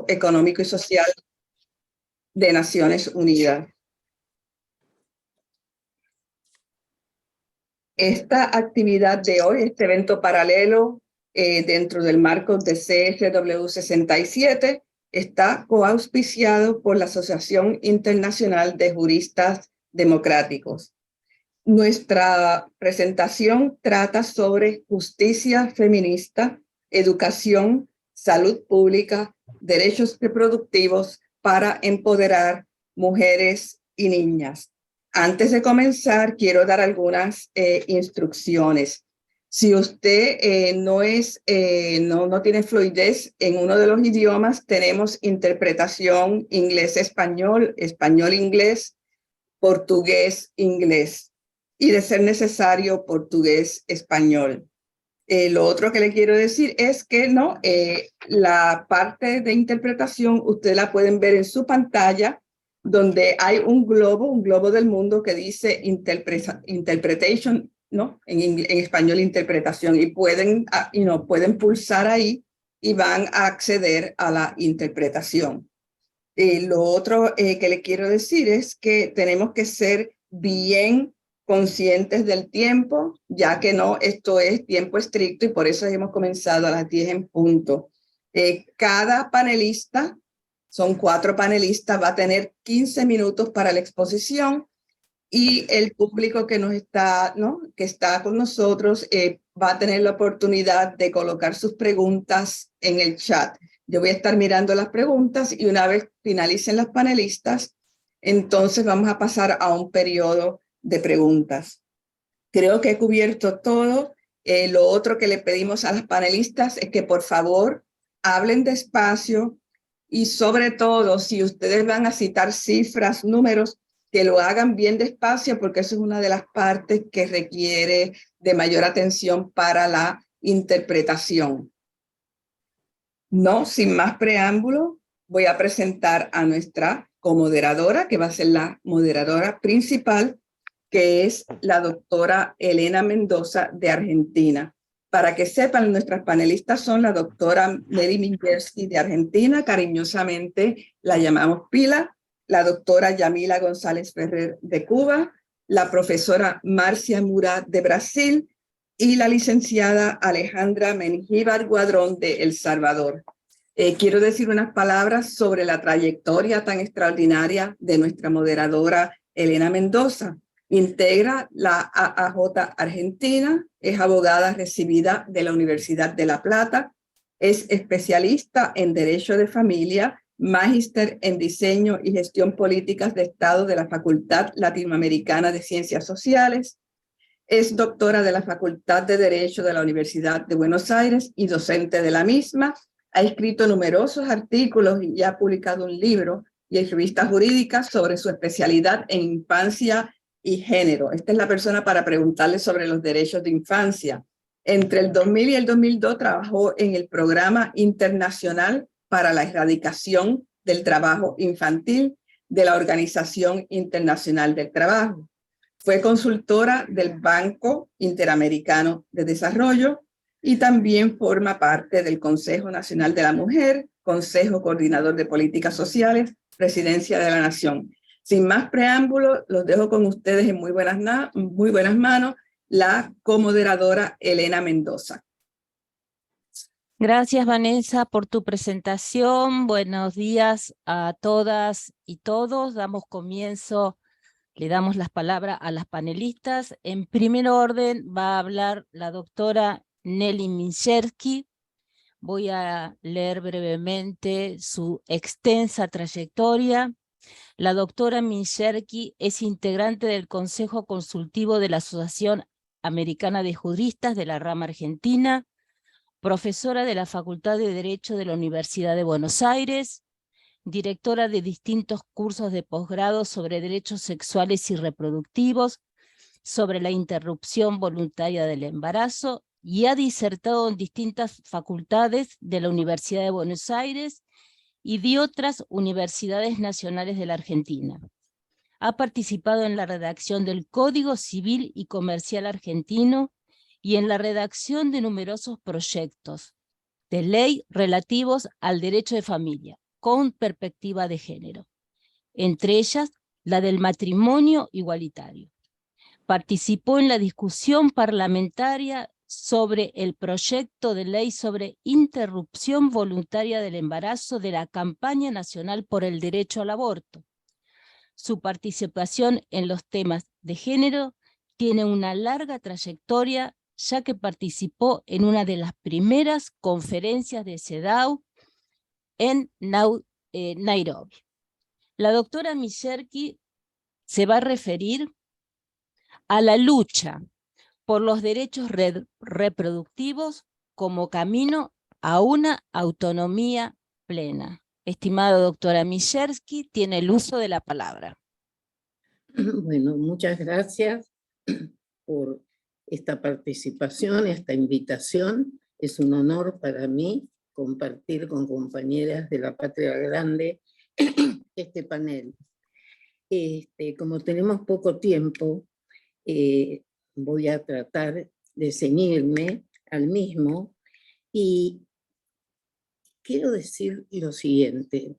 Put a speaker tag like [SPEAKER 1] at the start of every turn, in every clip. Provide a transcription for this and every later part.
[SPEAKER 1] Económico y Social de Naciones Unidas. Esta actividad de hoy, este evento paralelo dentro del marco de CSW 67, está coauspiciado por la Asociación Internacional de Juristas Democráticos. Nuestra presentación trata sobre justicia feminista, educación, salud pública, derechos reproductivos para empoderar mujeres y niñas. Antes de comenzar, quiero dar algunas instrucciones. Si usted no tiene fluidez en uno de los idiomas, tenemos interpretación inglés-español, español-inglés, portugués-inglés y, de ser necesario, portugués-español. Lo otro que le quiero decir es que la parte de interpretación ustedes la pueden ver en su pantalla, donde hay un globo del mundo que dice interpretation, ¿no? En español, interpretación, y pueden pulsar ahí y van a acceder a la interpretación. Lo otro que le quiero decir es que tenemos que ser bien conscientes del tiempo, ya que esto es tiempo estricto y por eso hemos comenzado a las 10 en punto. Cada panelista, son 4 panelistas, va a tener 15 minutos para la exposición, y el público que está con nosotros va a tener la oportunidad de colocar sus preguntas en el chat. Yo voy a estar mirando las preguntas y una vez finalicen las panelistas, entonces vamos a pasar a un periodo de preguntas. Creo que he cubierto todo. Lo otro que le pedimos a las panelistas es que por favor hablen despacio y, sobre todo, si ustedes van a citar cifras, números, que lo hagan bien despacio, porque eso es una de las partes que requiere de mayor atención para la interpretación. Sin más preámbulo, voy a presentar a nuestra comoderadora, que va a ser la moderadora principal, que es la doctora Elena Mendoza, de Argentina. Para que sepan, nuestras panelistas son la doctora Nelly Mingersky, de Argentina, cariñosamente la llamamos Pila; la doctora Yamila González Ferrer, de Cuba; la profesora Marcia Murat, de Brasil; y la licenciada Alejandra Mengíbar Guadrón, de El Salvador. Quiero decir unas palabras sobre la trayectoria tan extraordinaria de nuestra moderadora Elena Mendoza. Integra la AAJ Argentina, es abogada recibida de la Universidad de La Plata, es especialista en Derecho de Familia, magíster en Diseño y Gestión Políticas de Estado de la Facultad Latinoamericana de Ciencias Sociales, es doctora de la Facultad de Derecho de la Universidad de Buenos Aires y docente de la misma. Ha escrito numerosos artículos y ha publicado un libro y en revistas jurídicas sobre su especialidad en infancia y género. Esta es la persona para preguntarle sobre los derechos de infancia. Entre el 2000 y el 2002 trabajó en el Programa Internacional para la Erradicación del Trabajo Infantil de la Organización Internacional del Trabajo. Fue consultora del Banco Interamericano de Desarrollo y también forma parte del Consejo Nacional de la Mujer, Consejo Coordinador de Políticas Sociales, Presidencia de la Nación. Sin más preámbulo, los dejo con ustedes en muy buenas manos, la comoderadora Elena Mendoza.
[SPEAKER 2] Gracias, Vanessa, por tu presentación. Buenos días a todas y todos. Le damos las palabras a las panelistas. En primer orden va a hablar la doctora Nelly Mingersky. Voy a leer brevemente su extensa trayectoria. La doctora Mingersky es integrante del Consejo Consultivo de la Asociación Americana de Juristas de la rama argentina, profesora de la Facultad de Derecho de la Universidad de Buenos Aires, directora de distintos cursos de posgrado sobre derechos sexuales y reproductivos, sobre la interrupción voluntaria del embarazo, y ha disertado en distintas facultades de la Universidad de Buenos Aires y de otras universidades nacionales de la Argentina. Ha participado en la redacción del Código Civil y Comercial argentino y en la redacción de numerosos proyectos de ley relativos al derecho de familia, con perspectiva de género, entre ellas la del matrimonio igualitario. Participó en la discusión parlamentaria sobre el proyecto de ley sobre interrupción voluntaria del embarazo de la Campaña Nacional por el Derecho al Aborto. Su participación en los temas de género tiene una larga trayectoria, ya que participó en una de las primeras conferencias de CEDAW en Nairobi. La doctora Mizerki se va a referir a la lucha por los derechos reproductivos como camino a una autonomía plena. Estimada doctora Mizerki, tiene el uso de la palabra.
[SPEAKER 3] Bueno, muchas gracias por esta participación, esta invitación. Es un honor para mí compartir con compañeras de la Patria Grande este panel. Como tenemos poco tiempo, voy a tratar de ceñirme al mismo y quiero decir lo siguiente.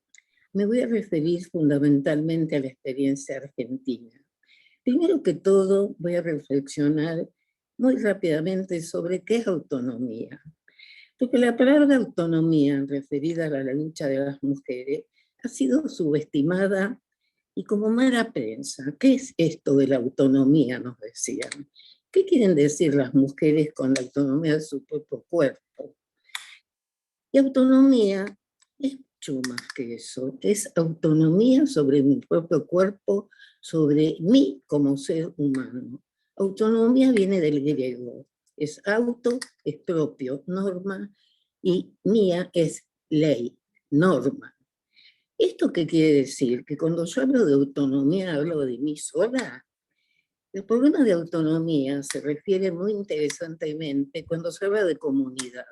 [SPEAKER 3] Me voy a referir fundamentalmente a la experiencia argentina. Primero que todo, voy a reflexionar muy rápidamente sobre qué es autonomía. Porque la palabra autonomía, referida a la lucha de las mujeres, ha sido subestimada y como mala prensa. ¿Qué es esto de la autonomía?, nos decían. ¿Qué quieren decir las mujeres con la autonomía de su propio cuerpo? Y autonomía es mucho más que eso. Es autonomía sobre mi propio cuerpo, sobre mí como ser humano. Autonomía viene del griego. Es auto, es propio, norma, y mía es ley, norma. ¿Esto qué quiere decir? Que cuando yo hablo de autonomía, hablo de mí sola. El problema de autonomía se refiere muy interesantemente cuando se habla de comunidad.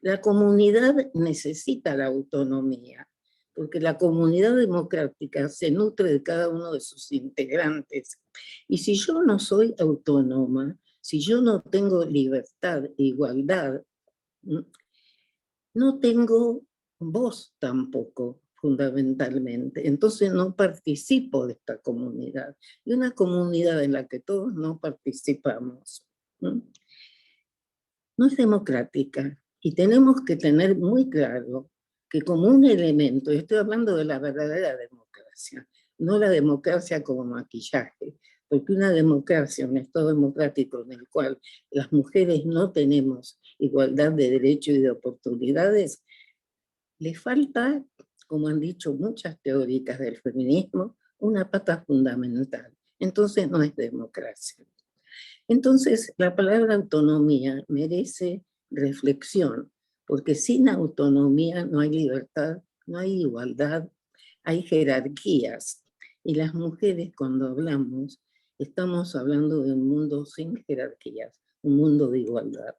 [SPEAKER 3] La comunidad necesita la autonomía, porque la comunidad democrática se nutre de cada uno de sus integrantes. Y si yo no soy autónoma, si yo no tengo libertad e igualdad, no tengo voz tampoco, fundamentalmente. Entonces no participo de esta comunidad. Y una comunidad en la que todos no participamos no es democrática. Y tenemos que tener muy claro que como un elemento, estoy hablando de la verdadera democracia, no la democracia como maquillaje, porque una democracia, un Estado democrático en el cual las mujeres no tenemos igualdad de derechos y de oportunidades, le falta, como han dicho muchas teóricas del feminismo, una pata fundamental. Entonces no es democracia. Entonces la palabra autonomía merece reflexión, porque sin autonomía no hay libertad, no hay igualdad, hay jerarquías. Y las mujeres cuando hablamos, estamos hablando de un mundo sin jerarquías, un mundo de igualdad.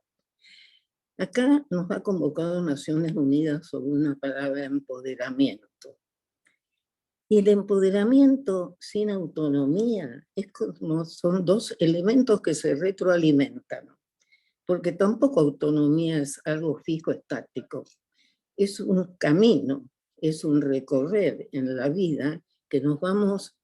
[SPEAKER 3] Acá nos ha convocado Naciones Unidas sobre una palabra empoderamiento. Y el empoderamiento sin autonomía es como son dos elementos que se retroalimentan, porque tampoco autonomía es algo fijo, estático. Es un camino, es un recorrer en la vida que nos vamos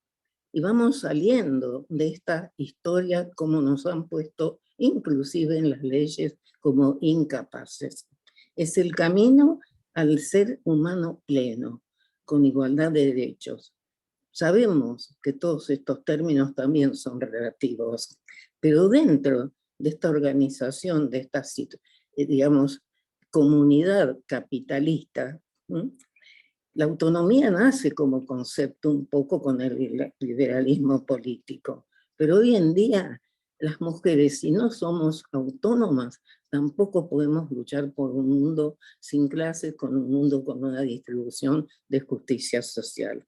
[SPEAKER 3] y vamos saliendo de esta historia como nos han puesto inclusive en las leyes como incapaces. Es el camino al ser humano pleno, con igualdad de derechos. Sabemos que todos estos términos también son relativos, pero dentro de esta organización, de esta, digamos, comunidad capitalista, la autonomía nace como concepto un poco con el liberalismo político, pero hoy en día las mujeres, si no somos autónomas, tampoco podemos luchar por un mundo sin clases, con un mundo con una distribución de justicia social.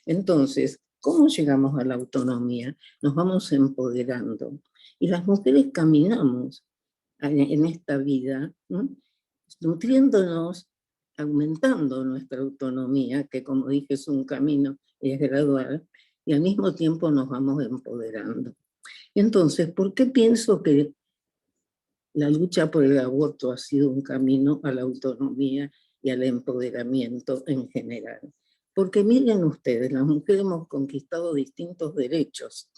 [SPEAKER 3] Entonces, ¿cómo llegamos a la autonomía? Nos vamos empoderando. Y las mujeres caminamos en esta vida, ¿no?, nutriéndonos, aumentando nuestra autonomía, que como dije es un camino, es gradual, y al mismo tiempo nos vamos empoderando. Entonces, ¿por qué pienso que la lucha por el aborto ha sido un camino a la autonomía y al empoderamiento en general. Porque miren ustedes, las mujeres hemos conquistado distintos derechos,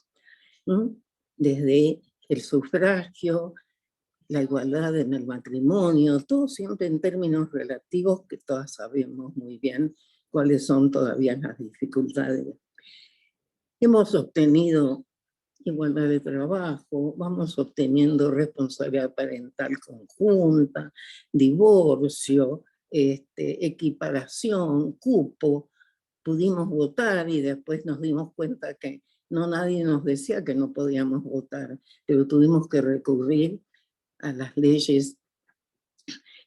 [SPEAKER 3] ¿no? Desde el sufragio, la igualdad en el matrimonio, todo siempre en términos relativos que todas sabemos muy bien cuáles son todavía las dificultades. Hemos obtenido igualdad de trabajo, vamos obteniendo responsabilidad parental conjunta, divorcio, equiparación, cupo. Pudimos votar y después nos dimos cuenta que no, nadie nos decía que no podíamos votar, pero tuvimos que recurrir a las leyes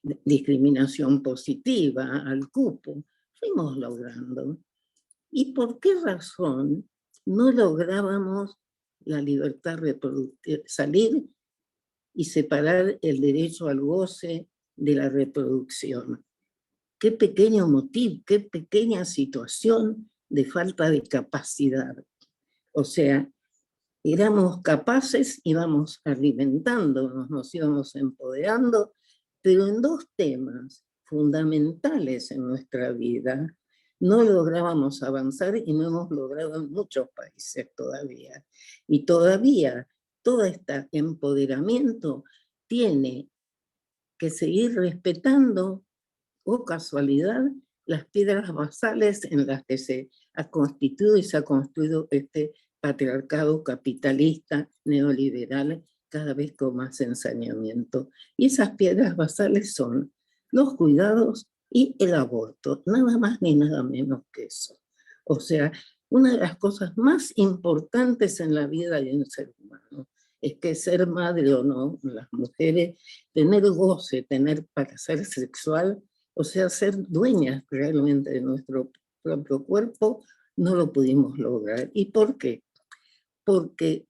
[SPEAKER 3] de discriminación positiva, al cupo. Fuimos logrando. ¿Y por qué razón no lográbamos la libertad reproductiva, salir y separar el derecho al goce de la reproducción? Qué pequeño motivo, qué pequeña situación de falta de capacidad. O sea, éramos capaces, íbamos alimentándonos, nos íbamos empoderando, pero en dos temas fundamentales en nuestra vida no lográbamos avanzar y no hemos logrado en muchos países todavía. Y todavía todo este empoderamiento tiene que seguir respetando, o casualidad, las piedras basales en las que se ha constituido y se ha construido este patriarcado capitalista neoliberal cada vez con más ensañamiento. Y esas piedras basales son los cuidados y el aborto, nada más ni nada menos que eso. O sea, una de las cosas más importantes en la vida de un ser humano es que ser madre o no, las mujeres, tener goce, tener placer sexual, o sea, ser dueñas realmente de nuestro propio cuerpo, no lo pudimos lograr. ¿Y por qué? Porque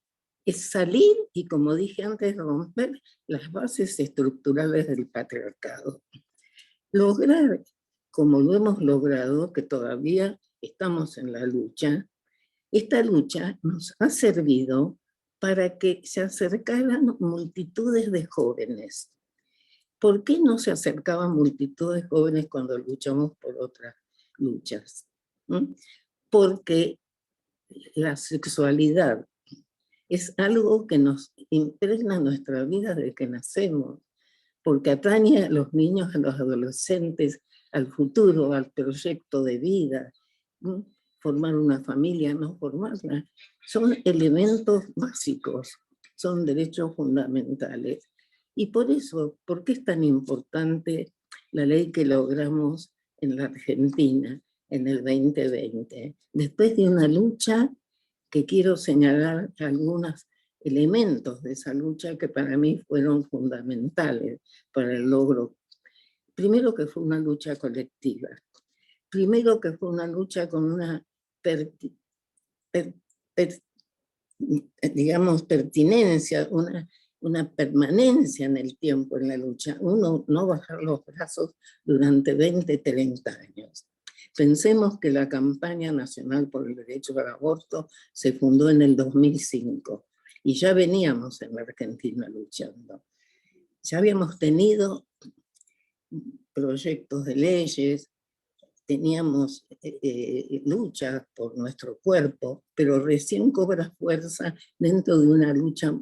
[SPEAKER 3] es salir y, como dije antes, romper las bases estructurales del patriarcado. Lograr, como lo hemos logrado, que todavía estamos en la lucha, esta lucha nos ha servido para que se acercaran multitudes de jóvenes. ¿Por qué no se acercaban multitudes de jóvenes cuando luchamos por otras luchas? Porque la sexualidad es algo que nos impregna nuestra vida desde que nacemos, porque atañe a los niños, a los adolescentes, al futuro, al proyecto de vida, formar una familia, no formarla, son elementos básicos, son derechos fundamentales. Y por eso, ¿por qué es tan importante la ley que logramos en la Argentina en el 2020? Después de una lucha que quiero señalar algunos elementos de esa lucha que para mí fueron fundamentales para el logro. Primero, que fue una lucha colectiva. Primero, que fue una lucha con una digamos, pertinencia, una permanencia en el tiempo en la lucha. Uno, no bajar los brazos durante 20, 30 años. Pensemos que la campaña nacional por el derecho al aborto se fundó en el 2005 y ya veníamos en la Argentina luchando. Ya habíamos tenido proyectos de leyes, teníamos luchas por nuestro cuerpo, pero recién cobra fuerza dentro de una lucha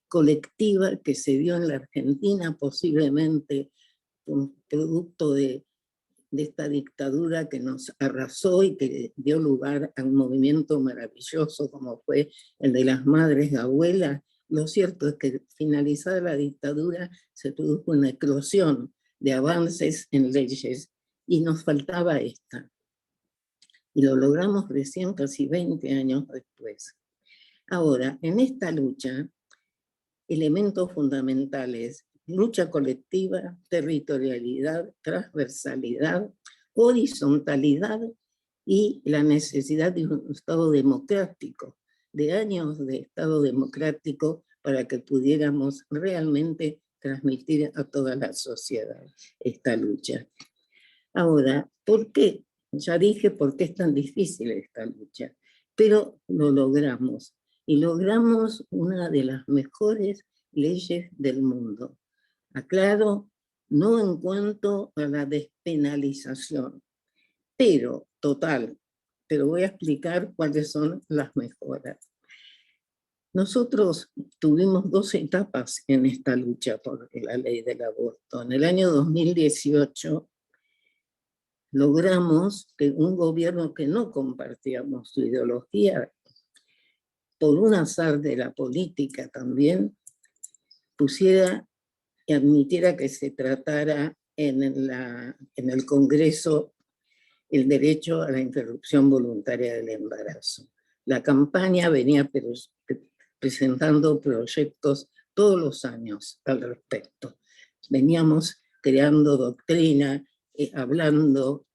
[SPEAKER 3] colectiva que se dio en la Argentina, posiblemente un producto de esta dictadura que nos arrasó y que dio lugar a un movimiento maravilloso como fue el de las madres y abuelas. Lo cierto es que finalizada la dictadura se produjo una eclosión de avances en leyes y nos faltaba esta. Y lo logramos recién casi 20 años después. Ahora, en esta lucha, elementos fundamentales: lucha colectiva, territorialidad, transversalidad, horizontalidad y la necesidad de un Estado democrático, de años de Estado democrático para que pudiéramos realmente transmitir a toda la sociedad esta lucha. Ahora, ¿por qué? Ya dije por qué es tan difícil esta lucha, pero lo logramos. Y logramos una de las mejores leyes del mundo. Aclaro, no en cuanto a la despenalización, pero total. Pero voy a explicar cuáles son las mejoras. Nosotros tuvimos dos etapas en esta lucha por la ley del aborto. En el año 2018 logramos que un gobierno que no compartíamos su ideología, por un azar de la política también, pusiera y admitiera que se tratara en el Congreso el derecho a la interrupción voluntaria del embarazo. La campaña venía presentando proyectos todos los años al respecto. Veníamos creando doctrina, hablando,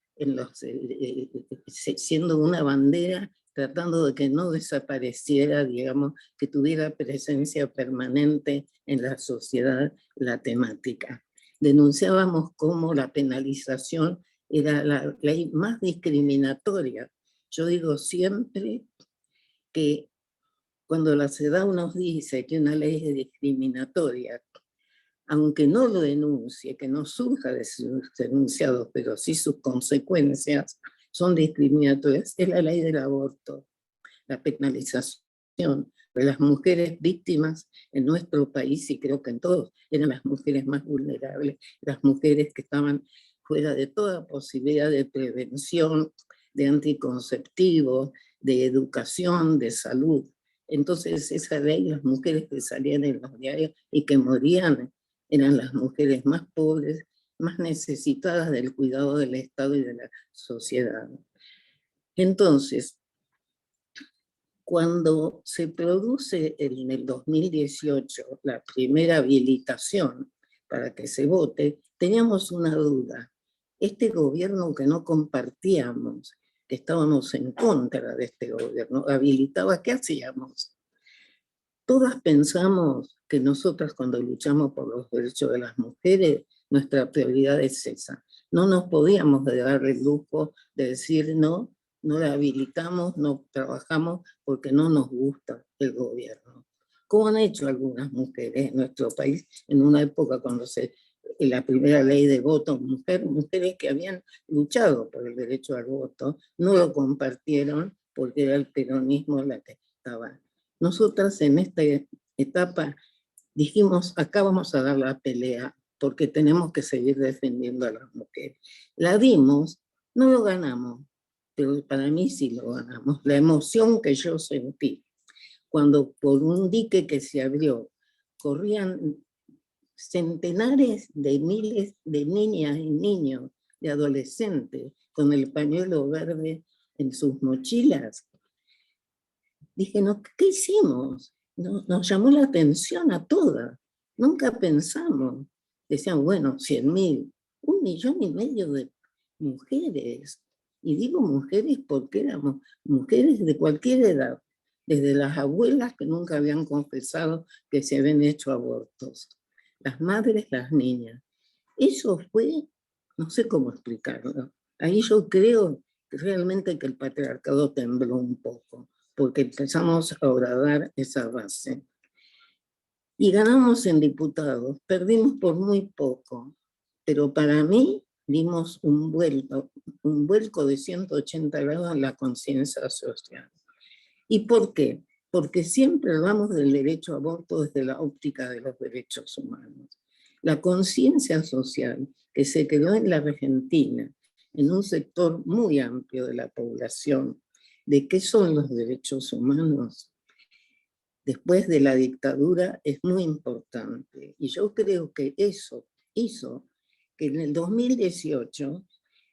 [SPEAKER 3] siendo una bandera, tratando de que no desapareciera, digamos, que tuviera presencia permanente en la sociedad la temática. Denunciábamos cómo la penalización era la ley más discriminatoria. Yo digo siempre que cuando la CEDAW nos dice que una ley es discriminatoria, aunque no lo denuncie, que no surja de sus denunciados, pero sí sus consecuencias son discriminatorias, es la ley del aborto, la penalización de las mujeres víctimas en nuestro país, y creo que en todos, eran las mujeres más vulnerables, las mujeres que estaban fuera de toda posibilidad de prevención, de anticonceptivos, de educación, de salud. Entonces esa ley, las mujeres que salían en los diarios y que morían, eran las mujeres más pobres, más necesitadas del cuidado del Estado y de la sociedad. Entonces, cuando se produce en el 2018 la primera habilitación para que se vote, teníamos una duda. Este gobierno que no compartíamos, que estábamos en contra de este gobierno, habilitaba, ¿qué hacíamos? Todas pensamos que nosotras cuando luchamos por los derechos de las mujeres, nuestra prioridad es esa. No nos podíamos dar el lujo de decir no, no la habilitamos, no trabajamos porque no nos gusta el gobierno. Como han hecho algunas mujeres en nuestro país en una época cuando en la primera ley de voto, mujeres que habían luchado por el derecho al voto, no lo compartieron porque era el peronismo la que estaba. Nosotras en esta etapa dijimos, acá vamos a dar la pelea porque tenemos que seguir defendiendo a las mujeres. La dimos, no lo ganamos, pero para mí sí lo ganamos. La emoción que yo sentí cuando por un dique que se abrió corrían centenares de miles de niñas y niños, de adolescentes, con el pañuelo verde en sus mochilas. Dije, no, ¿qué hicimos? Nos llamó la atención a todas. Nunca pensamos. Decían, bueno, 100.000, 1,5 millones de mujeres. Y digo mujeres porque éramos mujeres de cualquier edad, desde las abuelas que nunca habían confesado que se habían hecho abortos, las madres, las niñas. Eso fue, no sé cómo explicarlo. Ahí yo creo realmente que el patriarcado tembló un poco, porque empezamos a horadar esa base. Y ganamos en diputados, perdimos por muy poco, pero para mí dimos un vuelco de 180 grados en la conciencia social. ¿Y por qué? Porque siempre hablamos del derecho a aborto desde la óptica de los derechos humanos. La conciencia social que se creó en la Argentina, en un sector muy amplio de la población, de qué son los derechos humanos, después de la dictadura es muy importante. Y yo creo que eso hizo que en el 2018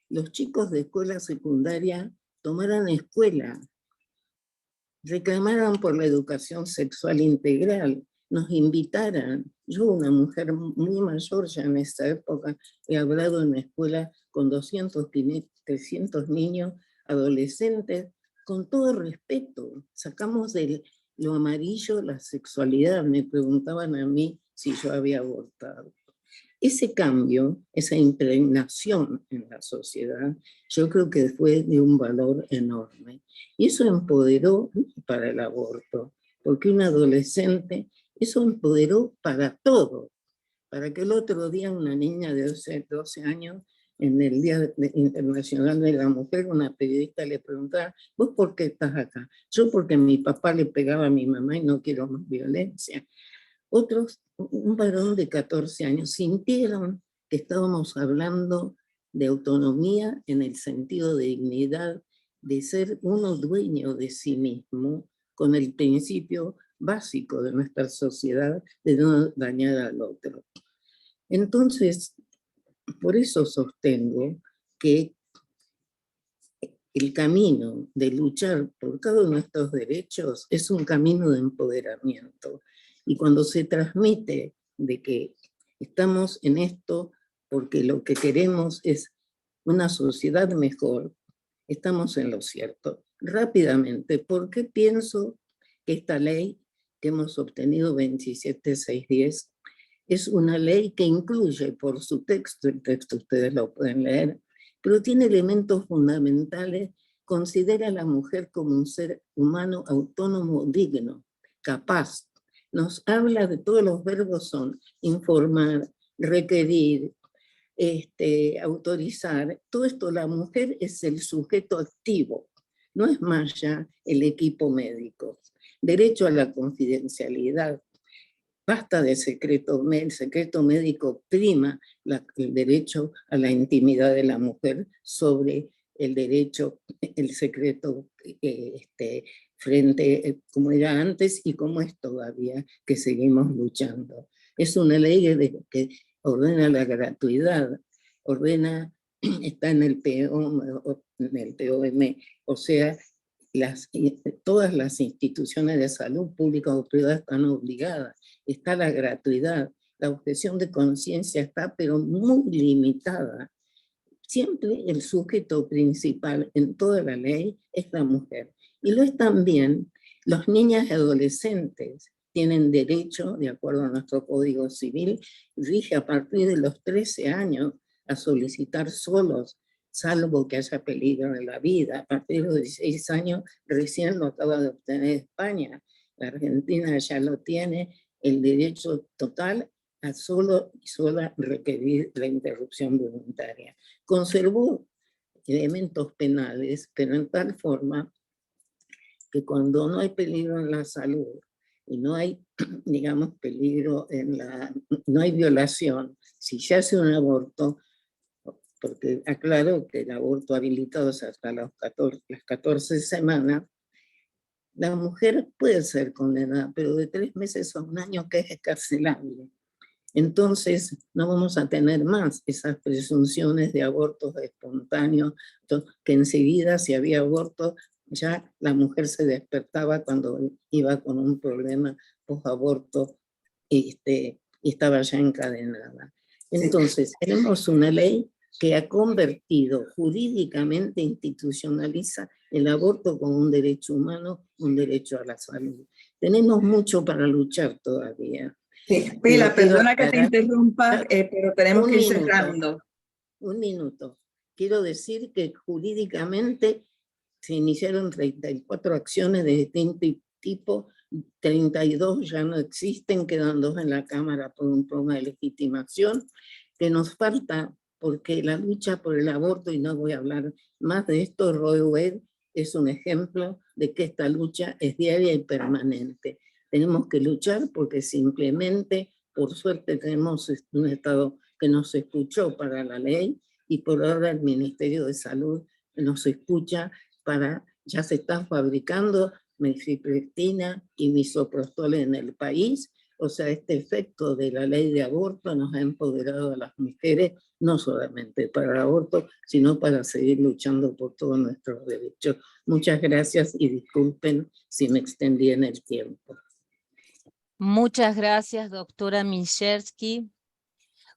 [SPEAKER 3] los chicos de escuela secundaria tomaran escuela, reclamaran por la educación sexual integral, nos invitaran. Yo, una mujer muy mayor ya en esta época, he hablado en una escuela con 200, 300 niños, adolescentes, con todo respeto. Sacamos de lo amarillo la sexualidad. Me preguntaban a mí si yo había abortado. Ese cambio, esa impregnación en la sociedad, yo creo que fue de un valor enorme. Y eso empoderó para el aborto, porque un adolescente, eso empoderó para todo, para que el otro día una niña de 12 años, en el Día Internacional de la Mujer, una periodista le preguntaba, ¿vos por qué estás acá? Yo porque mi papá le pegaba a mi mamá y no quiero más violencia. Otros, un varón de 14 años, sintieron que estábamos hablando de autonomía en el sentido de dignidad, de ser uno dueño de sí mismo, con el principio básico de nuestra sociedad de no dañar al otro. Entonces, por eso sostengo que el camino de luchar por cada uno de estos derechos es un camino de empoderamiento. Y cuando se transmite de que estamos en esto porque lo que queremos es una sociedad mejor, estamos en lo cierto. Rápidamente, ¿por qué pienso que esta ley que hemos obtenido 27610 es una ley que incluye por su texto, el texto ustedes lo pueden leer, pero tiene elementos fundamentales, considera a la mujer como un ser humano autónomo, digno, capaz. Nos habla de todos los verbos son informar, requerir, autorizar. Todo esto, la mujer es el sujeto activo, no es más ya el equipo médico. Derecho a la confidencialidad. Basta de secreto, el secreto médico prima el derecho a la intimidad de la mujer sobre el derecho, el secreto frente, como era antes y como es todavía, que seguimos luchando. Es una ley que ordena la gratuidad, ordena, está en el POM, o sea, todas las instituciones de salud públicas o privadas están obligadas. Está la gratuidad, la objeción de conciencia está, pero muy limitada. Siempre el sujeto principal en toda la ley es la mujer. Y lo es también los niños y adolescentes. Tienen derecho, de acuerdo a nuestro Código Civil, rige a partir de los 13 años a solicitar solos, salvo que haya peligro en la vida. A partir de los 16 años, recién lo acaba de obtener España. La Argentina ya lo tiene, el derecho total a solo y sola requerir la interrupción voluntaria. Conservó elementos penales, pero en tal forma que cuando no hay peligro en la salud y no hay, digamos, peligro no hay violación, si se hace un aborto, porque aclaro que el aborto habilitado es hasta las 14 semanas, la mujer puede ser condenada, pero de 3 meses a 1 año que es escarcelable. Entonces no vamos a tener más esas presunciones de abortos espontáneos, que enseguida si había aborto, ya la mujer se despertaba cuando iba con un problema post-aborto y estaba ya encadenada. Entonces tenemos una ley que ha convertido jurídicamente, institucionaliza el aborto como un derecho humano, un derecho a la salud. Tenemos mucho para luchar todavía.
[SPEAKER 1] Sí, Pilar, perdona que te interrumpa, pero tenemos que ir cerrando.
[SPEAKER 3] Un minuto. Quiero decir que jurídicamente se iniciaron 34 acciones de distinto tipo, 32 ya no existen, quedan 2 en la Cámara por un problema de legitimación, que nos falta porque la lucha por el aborto, y no voy a hablar más de esto, Roe Wade es un ejemplo de que esta lucha es diaria y permanente. Tenemos que luchar porque simplemente, por suerte, tenemos un Estado que nos escuchó para la ley y por ahora el Ministerio de Salud nos escucha para, ya se están fabricando mifepristona y misoprostol en el país. O sea, este efecto de la ley de aborto nos ha empoderado a las mujeres, no solamente para el aborto, sino para seguir luchando por todos nuestros derechos. Muchas gracias y disculpen si me extendí en el tiempo.
[SPEAKER 2] Muchas gracias, doctora Minchersky.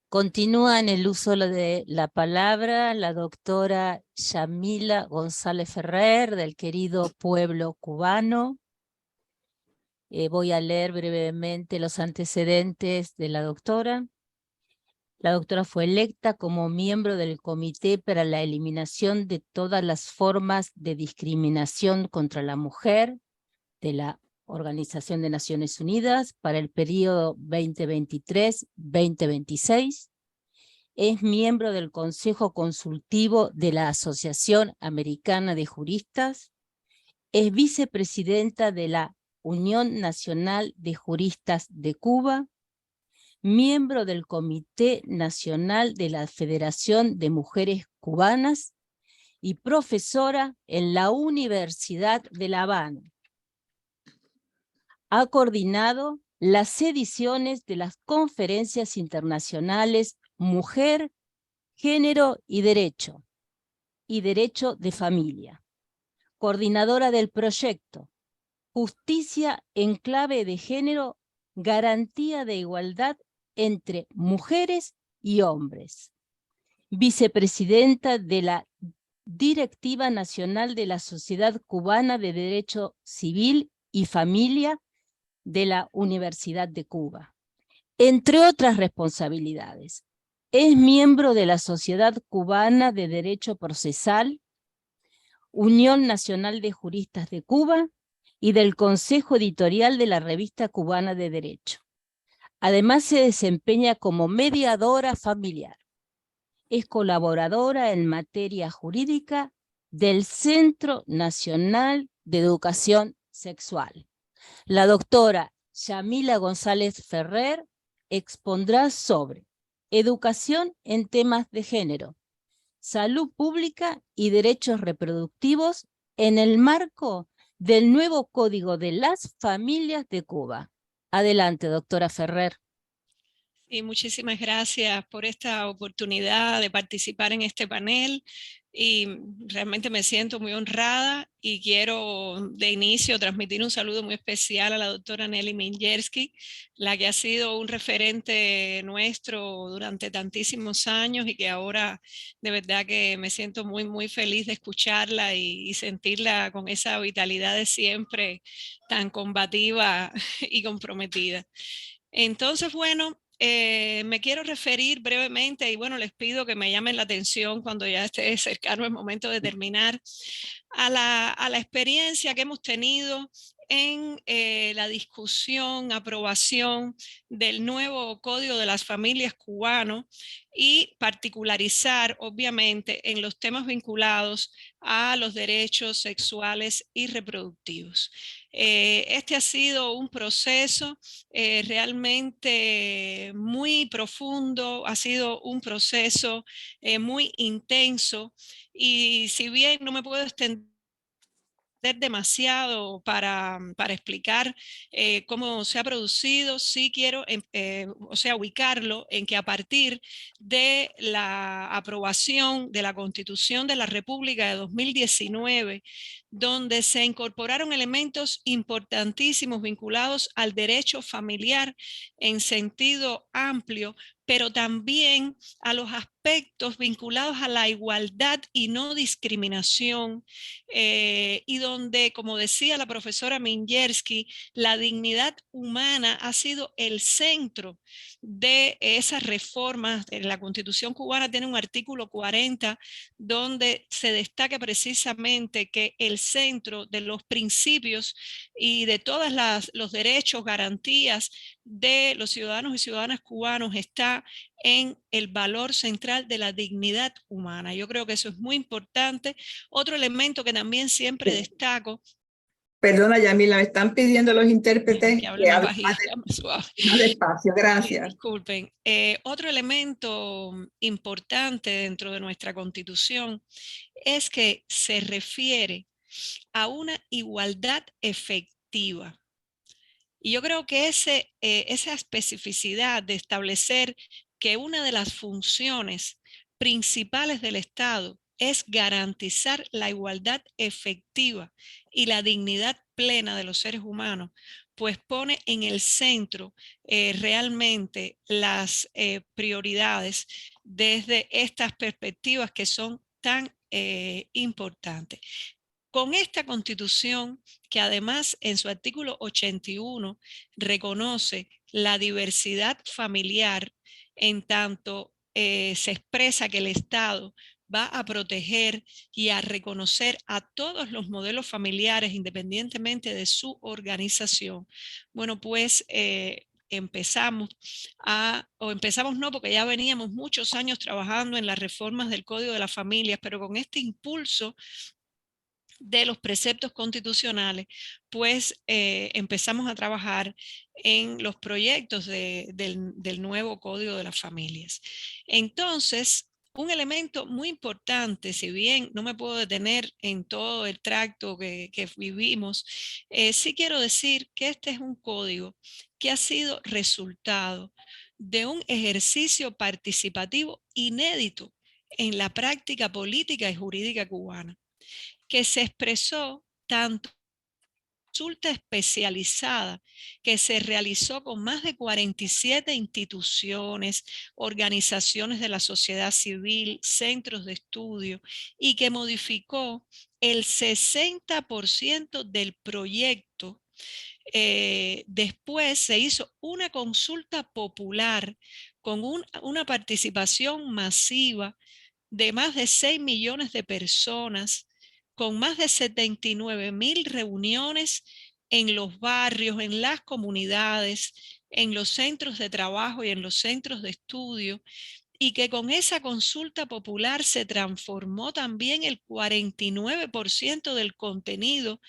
[SPEAKER 2] Continúa en el uso de la palabra la doctora Yamila González Ferrer, del querido pueblo cubano. Voy a leer brevemente los antecedentes de la doctora. La doctora fue electa como miembro del Comité para la Eliminación de todas las formas de discriminación contra la mujer de la Organización de Naciones Unidas para el periodo 2023-2026. Es miembro del Consejo Consultivo de la Asociación Americana de Juristas. Es vicepresidenta de la Unión Nacional de Juristas de Cuba, miembro del Comité Nacional de la Federación de Mujeres Cubanas y profesora en la Universidad de La Habana. Ha coordinado las ediciones de las conferencias internacionales Mujer, Género y Derecho de Familia. Coordinadora del proyecto Justicia en clave de género, garantía de igualdad entre mujeres y hombres. Vicepresidenta de la Directiva Nacional de la Sociedad Cubana de Derecho Civil y Familia de la Universidad de Cuba. Entre otras responsabilidades, es miembro de la Sociedad Cubana de Derecho Procesal, Unión Nacional de Juristas de Cuba y del Consejo Editorial de la Revista Cubana de Derecho. Además se desempeña como mediadora familiar. Es colaboradora en materia jurídica del Centro Nacional de Educación Sexual. La doctora Yamila González Ferrer expondrá sobre educación en temas de género, salud pública y derechos reproductivos en el marco del nuevo Código de las Familias de Cuba. Adelante, doctora Ferrer.
[SPEAKER 4] Y muchísimas gracias por esta oportunidad de participar en este panel y realmente me siento muy honrada y quiero de inicio transmitir un saludo muy especial a la doctora Nelly Minyersky, la que ha sido un referente nuestro durante tantísimos años y que ahora de verdad que me siento muy feliz de escucharla y sentirla con esa vitalidad de siempre tan combativa y comprometida. Entonces, bueno, me quiero referir brevemente y bueno, les pido que me llamen la atención cuando ya esté cercano el momento de terminar a la experiencia que hemos tenido en la discusión, aprobación del nuevo Código de las Familias cubano y particularizar obviamente en los temas vinculados a los derechos sexuales y reproductivos. Este ha sido un proceso realmente muy profundo, ha sido un proceso muy intenso y si bien no me puedo extender demasiado para explicar cómo se ha producido, sí quiero ubicarlo en que a partir de la aprobación de la Constitución de la República de 2019, donde se incorporaron elementos importantísimos vinculados al derecho familiar en sentido amplio, pero también a los aspectos vinculados a la igualdad y no discriminación, y donde, como decía la profesora Minyersky, la dignidad humana ha sido el centro de esas reformas. La Constitución cubana tiene un artículo 40 donde se destaca precisamente que el centro de los principios y de todos los derechos, garantías de los ciudadanos y ciudadanas cubanos está en el valor central de la dignidad humana. Yo creo que eso es muy importante. Otro elemento que también siempre destaco.
[SPEAKER 1] Perdona, Yamila, me están pidiendo los intérpretes
[SPEAKER 4] que hable más bajito, más suave.
[SPEAKER 1] Más despacio, gracias.
[SPEAKER 4] Disculpen. Otro elemento importante dentro de nuestra Constitución es que se refiere a una igualdad efectiva. Y yo creo que esa especificidad de establecer que una de las funciones principales del Estado es garantizar la igualdad efectiva y la dignidad plena de los seres humanos, pues pone en el centro realmente las prioridades desde estas perspectivas que son tan importantes. Con esta Constitución, que además en su artículo 81 reconoce la diversidad familiar, en tanto se expresa que el Estado va a proteger y a reconocer a todos los modelos familiares independientemente de su organización. Bueno, pues empezamos no, porque ya veníamos muchos años trabajando en las reformas del Código de las Familias, pero con este impulso de los preceptos constitucionales, pues empezamos a trabajar en los proyectos del nuevo Código de las Familias. Entonces, un elemento muy importante, si bien no me puedo detener en todo el tracto que vivimos, sí quiero decir que este es un código que ha sido resultado de un ejercicio participativo inédito en la práctica política y jurídica cubana, que se expresó tanto en consulta especializada que se realizó con más de 47 instituciones, organizaciones de la sociedad civil, centros de estudio, y que modificó el 60% del proyecto. Después se hizo una consulta popular con una participación masiva de más de 6 millones de personas, con más de 79.000 reuniones en los barrios, en las comunidades, en los centros de trabajo y en los centros de estudio, y que con esa consulta popular se transformó también el 49% del contenido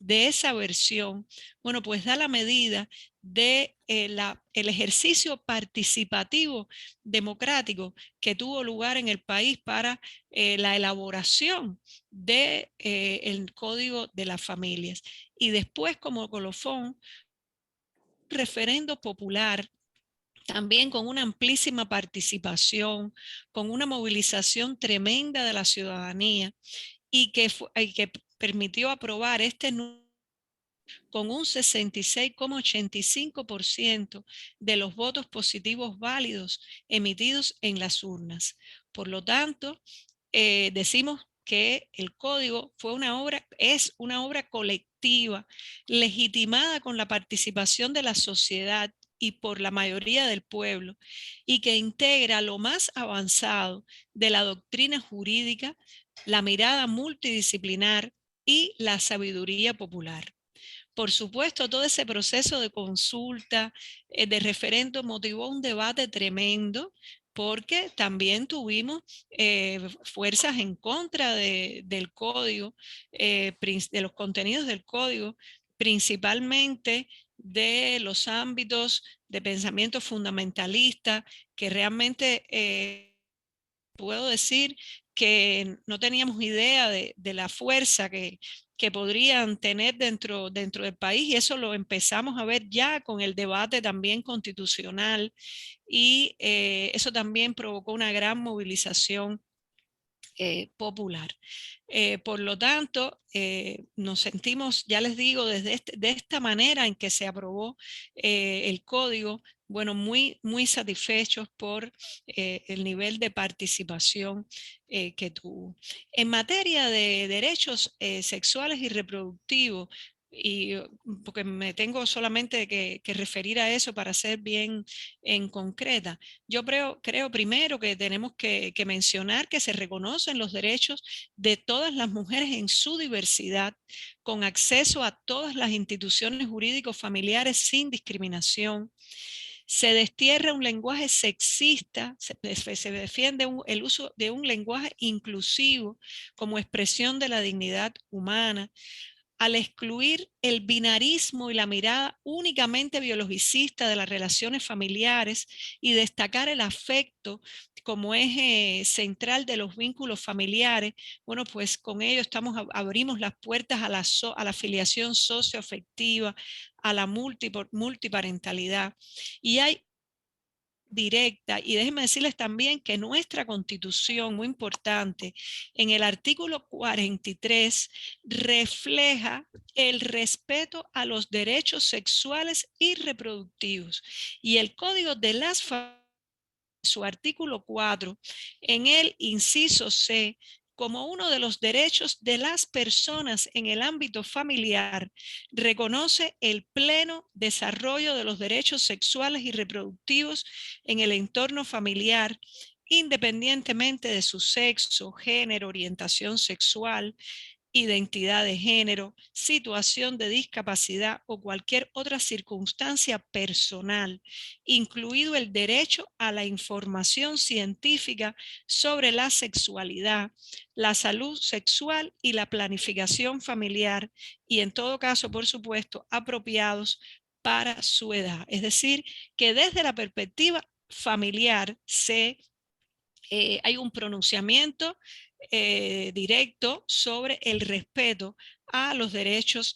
[SPEAKER 4] de esa versión. Bueno, pues da la medida de el ejercicio participativo democrático que tuvo lugar en el país para la elaboración del Código de las Familias. Y después, como colofón, referendo popular, también con una amplísima participación, con una movilización tremenda de la ciudadanía, y que permitió aprobar este con un 66,85% de los votos positivos válidos emitidos en las urnas. Por lo tanto, decimos que el código es una obra colectiva, legitimada con la participación de la sociedad y por la mayoría del pueblo, y que integra lo más avanzado de la doctrina jurídica, la mirada multidisciplinar y la sabiduría popular. Por supuesto, todo ese proceso de consulta, de referendo, motivó un debate tremendo, porque también tuvimos fuerzas en contra del código, de los contenidos del código, principalmente de los ámbitos de pensamiento fundamentalista, que realmente puedo decir que no teníamos idea de la fuerza que podrían tener dentro del país, y eso lo empezamos a ver ya con el debate también constitucional, y eso también provocó una gran movilización popular. Por lo tanto, nos sentimos, ya les digo, de esta manera en que se aprobó el código, bueno, muy satisfechos por el nivel de participación que tuvo. En materia de derechos sexuales y reproductivos, y porque me tengo solamente que referir a eso para ser bien en concreta, yo creo primero que tenemos que mencionar que se reconocen los derechos de todas las mujeres en su diversidad, con acceso a todas las instituciones jurídicos familiares sin discriminación. Se destierra un lenguaje sexista, se defiende el uso de un lenguaje inclusivo como expresión de la dignidad humana, al excluir el binarismo y la mirada únicamente biologicista de las relaciones familiares y destacar el afecto como eje central de los vínculos familiares. Bueno, pues con ello abrimos las puertas a la afiliación socioafectiva, a la multiparentalidad. Y hay directa, y déjenme decirles también que nuestra Constitución, muy importante, en el artículo 43 refleja el respeto a los derechos sexuales y reproductivos, y el Código de las Familias, su artículo 4, en el inciso C, como uno de los derechos de las personas en el ámbito familiar, reconoce el pleno desarrollo de los derechos sexuales y reproductivos en el entorno familiar, independientemente de su sexo, género, orientación sexual, identidad de género, situación de discapacidad o cualquier otra circunstancia personal, incluido el derecho a la información científica sobre la sexualidad, la salud sexual y la planificación familiar, y en todo caso, por supuesto, apropiados para su edad. Es decir, que desde la perspectiva familiar hay un pronunciamiento directo sobre el respeto a los derechos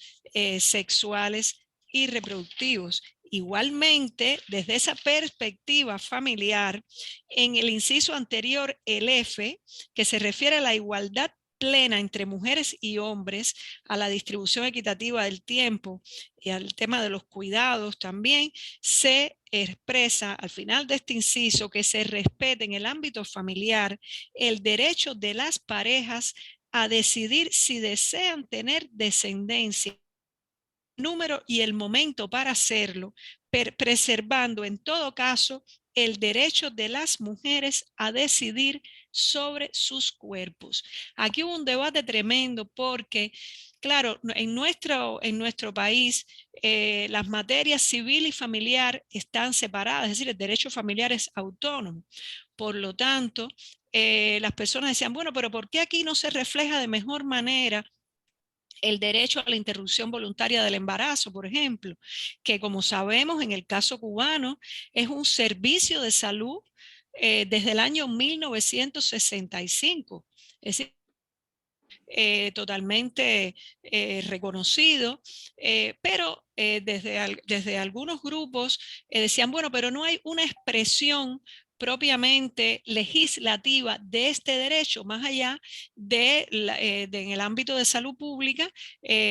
[SPEAKER 4] sexuales y reproductivos. Igualmente, desde esa perspectiva familiar, en el inciso anterior, el F, que se refiere a la igualdad plena entre mujeres y hombres, a la distribución equitativa del tiempo y al tema de los cuidados también, se expresa al final de este inciso que se respete en el ámbito familiar el derecho de las parejas a decidir si desean tener descendencia, número y el momento para hacerlo, preservando en todo caso el derecho de las mujeres a decidir sobre sus cuerpos. Aquí hubo un debate tremendo porque, claro, en nuestro país las materias civil y familiar están separadas, es decir, el derecho familiar es autónomo. Por lo tanto, las personas decían, bueno, pero ¿por qué aquí no se refleja de mejor manera el derecho a la interrupción voluntaria del embarazo, por ejemplo, que como sabemos en el caso cubano es un servicio de salud desde el año 1965, es decir, totalmente reconocido, pero desde algunos grupos decían, bueno, pero no hay una expresión propiamente legislativa de este derecho, más allá en el ámbito de salud pública,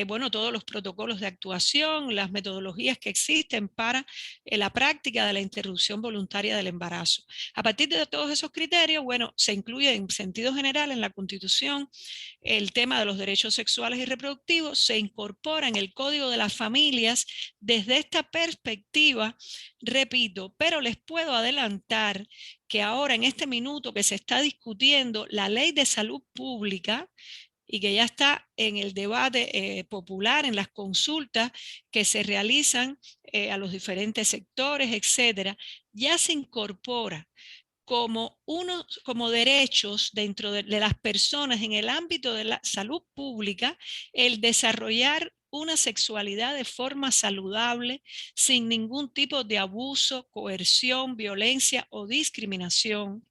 [SPEAKER 4] bueno, todos los protocolos de actuación, las metodologías que existen para la práctica de la interrupción voluntaria del embarazo. A partir de todos esos criterios, bueno, se incluye en sentido general en la Constitución el tema de los derechos sexuales y reproductivos, se incorpora en el Código de las Familias desde esta perspectiva, repito, pero les puedo adelantar que ahora en este minuto que se está discutiendo la Ley de Salud Pública y que ya está en el debate popular, en las consultas que se realizan a los diferentes sectores, etcétera, ya se incorpora como derechos dentro de las personas en el ámbito de la salud pública, el desarrollar una sexualidad de forma saludable, sin ningún tipo de abuso, coerción, violencia o discriminación,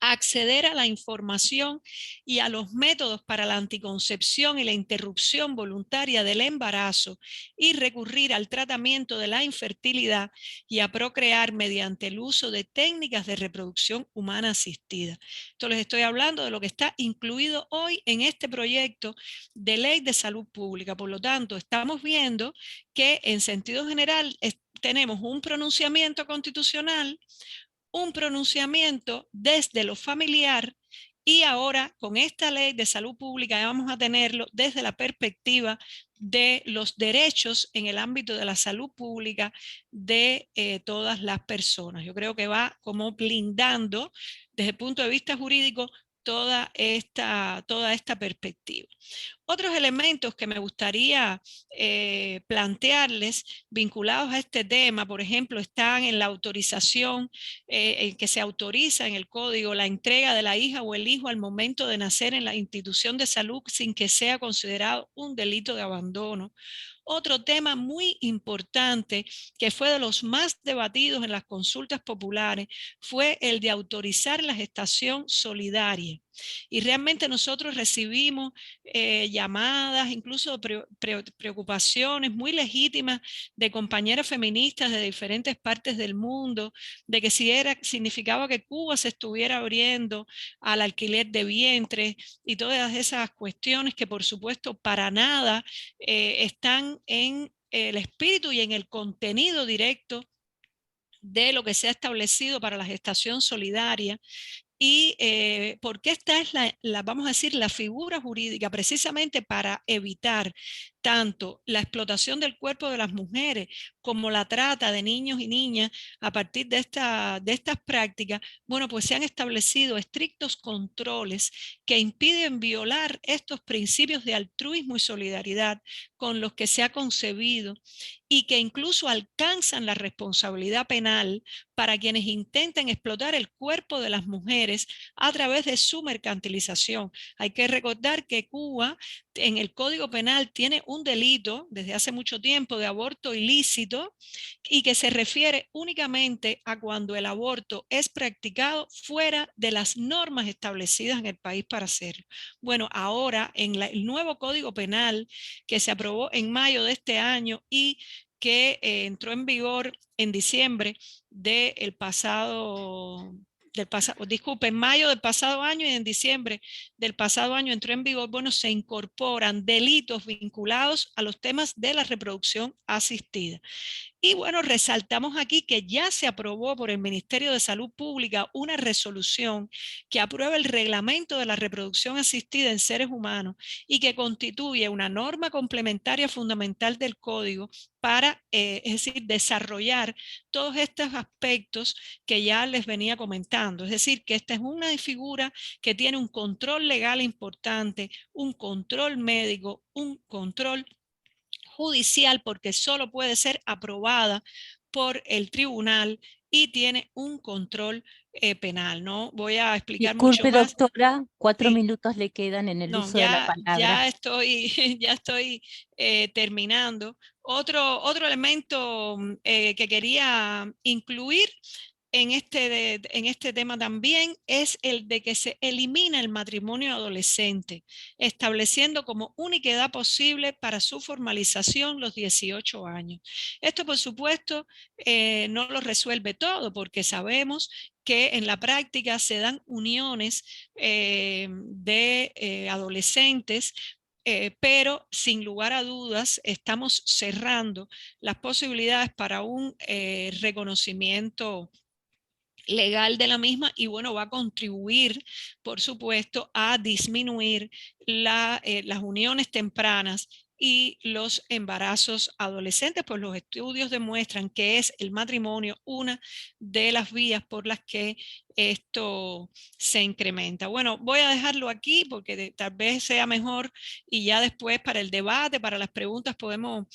[SPEAKER 4] acceder a la información y a los métodos para la anticoncepción y la interrupción voluntaria del embarazo y recurrir al tratamiento de la infertilidad y a procrear mediante el uso de técnicas de reproducción humana asistida. Esto les estoy hablando de lo que está incluido hoy en este proyecto de ley de salud pública. Por lo tanto, estamos viendo que en sentido general tenemos un pronunciamiento constitucional, un pronunciamiento desde lo familiar y ahora con esta ley de salud pública vamos a tenerlo desde la perspectiva de los derechos en el ámbito de la salud pública de todas las personas. Yo creo que va como blindando desde el punto de vista jurídico toda esta perspectiva. Otros elementos que me gustaría plantearles vinculados a este tema, por ejemplo, están en la autorización, en que se autoriza en el código la entrega de la hija o el hijo al momento de nacer en la institución de salud sin que sea considerado un delito de abandono. Otro tema muy importante que fue de los más debatidos en las consultas populares fue el de autorizar la gestación solidaria. Y realmente nosotros recibimos llamadas, incluso preocupaciones muy legítimas de compañeras feministas de diferentes partes del mundo, de que si significaba que Cuba se estuviera abriendo al alquiler de vientres y todas esas cuestiones que por supuesto para nada están en el espíritu y en el contenido directo de lo que se ha establecido para la gestación solidaria. Y porque esta es vamos a decir, la figura jurídica precisamente para evitar tanto la explotación del cuerpo de las mujeres como la trata de niños y niñas a partir de estas prácticas, bueno, pues se han establecido estrictos controles que impiden violar estos principios de altruismo y solidaridad con los que se ha concebido y que incluso alcanzan la responsabilidad penal para quienes intenten explotar el cuerpo de las mujeres a través de su mercantilización. Hay que recordar que Cuba en el Código Penal tiene un delito desde hace mucho tiempo de aborto ilícito y que se refiere únicamente a cuando el aborto es practicado fuera de las normas establecidas en el país para hacerlo. Bueno, ahora en el nuevo Código Penal que se aprobó en mayo de este año y que entró en vigor en diciembre del pasado, disculpe, en mayo del pasado año y en diciembre del pasado año entró en vigor, bueno, se incorporan delitos vinculados a los temas de la reproducción asistida. Y bueno, resaltamos aquí que ya se aprobó por el Ministerio de Salud Pública una resolución que aprueba el reglamento de la reproducción asistida en seres humanos y que constituye una norma complementaria fundamental del Código para, es decir, desarrollar todos estos aspectos que ya les venía comentando. Es decir, que esta es una figura que tiene un control legal importante, un control médico, un control judicial, porque solo puede ser aprobada por el tribunal y tiene un control penal. No voy a explicar mucho
[SPEAKER 2] Disculpe,
[SPEAKER 4] más.
[SPEAKER 2] doctora, 4
[SPEAKER 4] Sí.
[SPEAKER 2] minutos le quedan en el
[SPEAKER 4] No,
[SPEAKER 2] uso de la palabra.
[SPEAKER 4] ya estoy, ya estoy terminando. Otro elemento que quería incluir en este tema también es el de que se elimina el matrimonio adolescente, estableciendo como única edad posible para su formalización los 18 años. Esto, por supuesto, no lo resuelve todo, porque sabemos que en la práctica se dan uniones de adolescentes, pero sin lugar a dudas estamos cerrando las posibilidades para un reconocimiento legal de la misma y bueno, va a contribuir, por supuesto, a disminuir las uniones tempranas y los embarazos adolescentes, pues los estudios demuestran que es el matrimonio una de las vías por las que esto se incrementa. Bueno, voy a dejarlo aquí porque tal vez sea mejor y ya después para el debate, para las preguntas podemos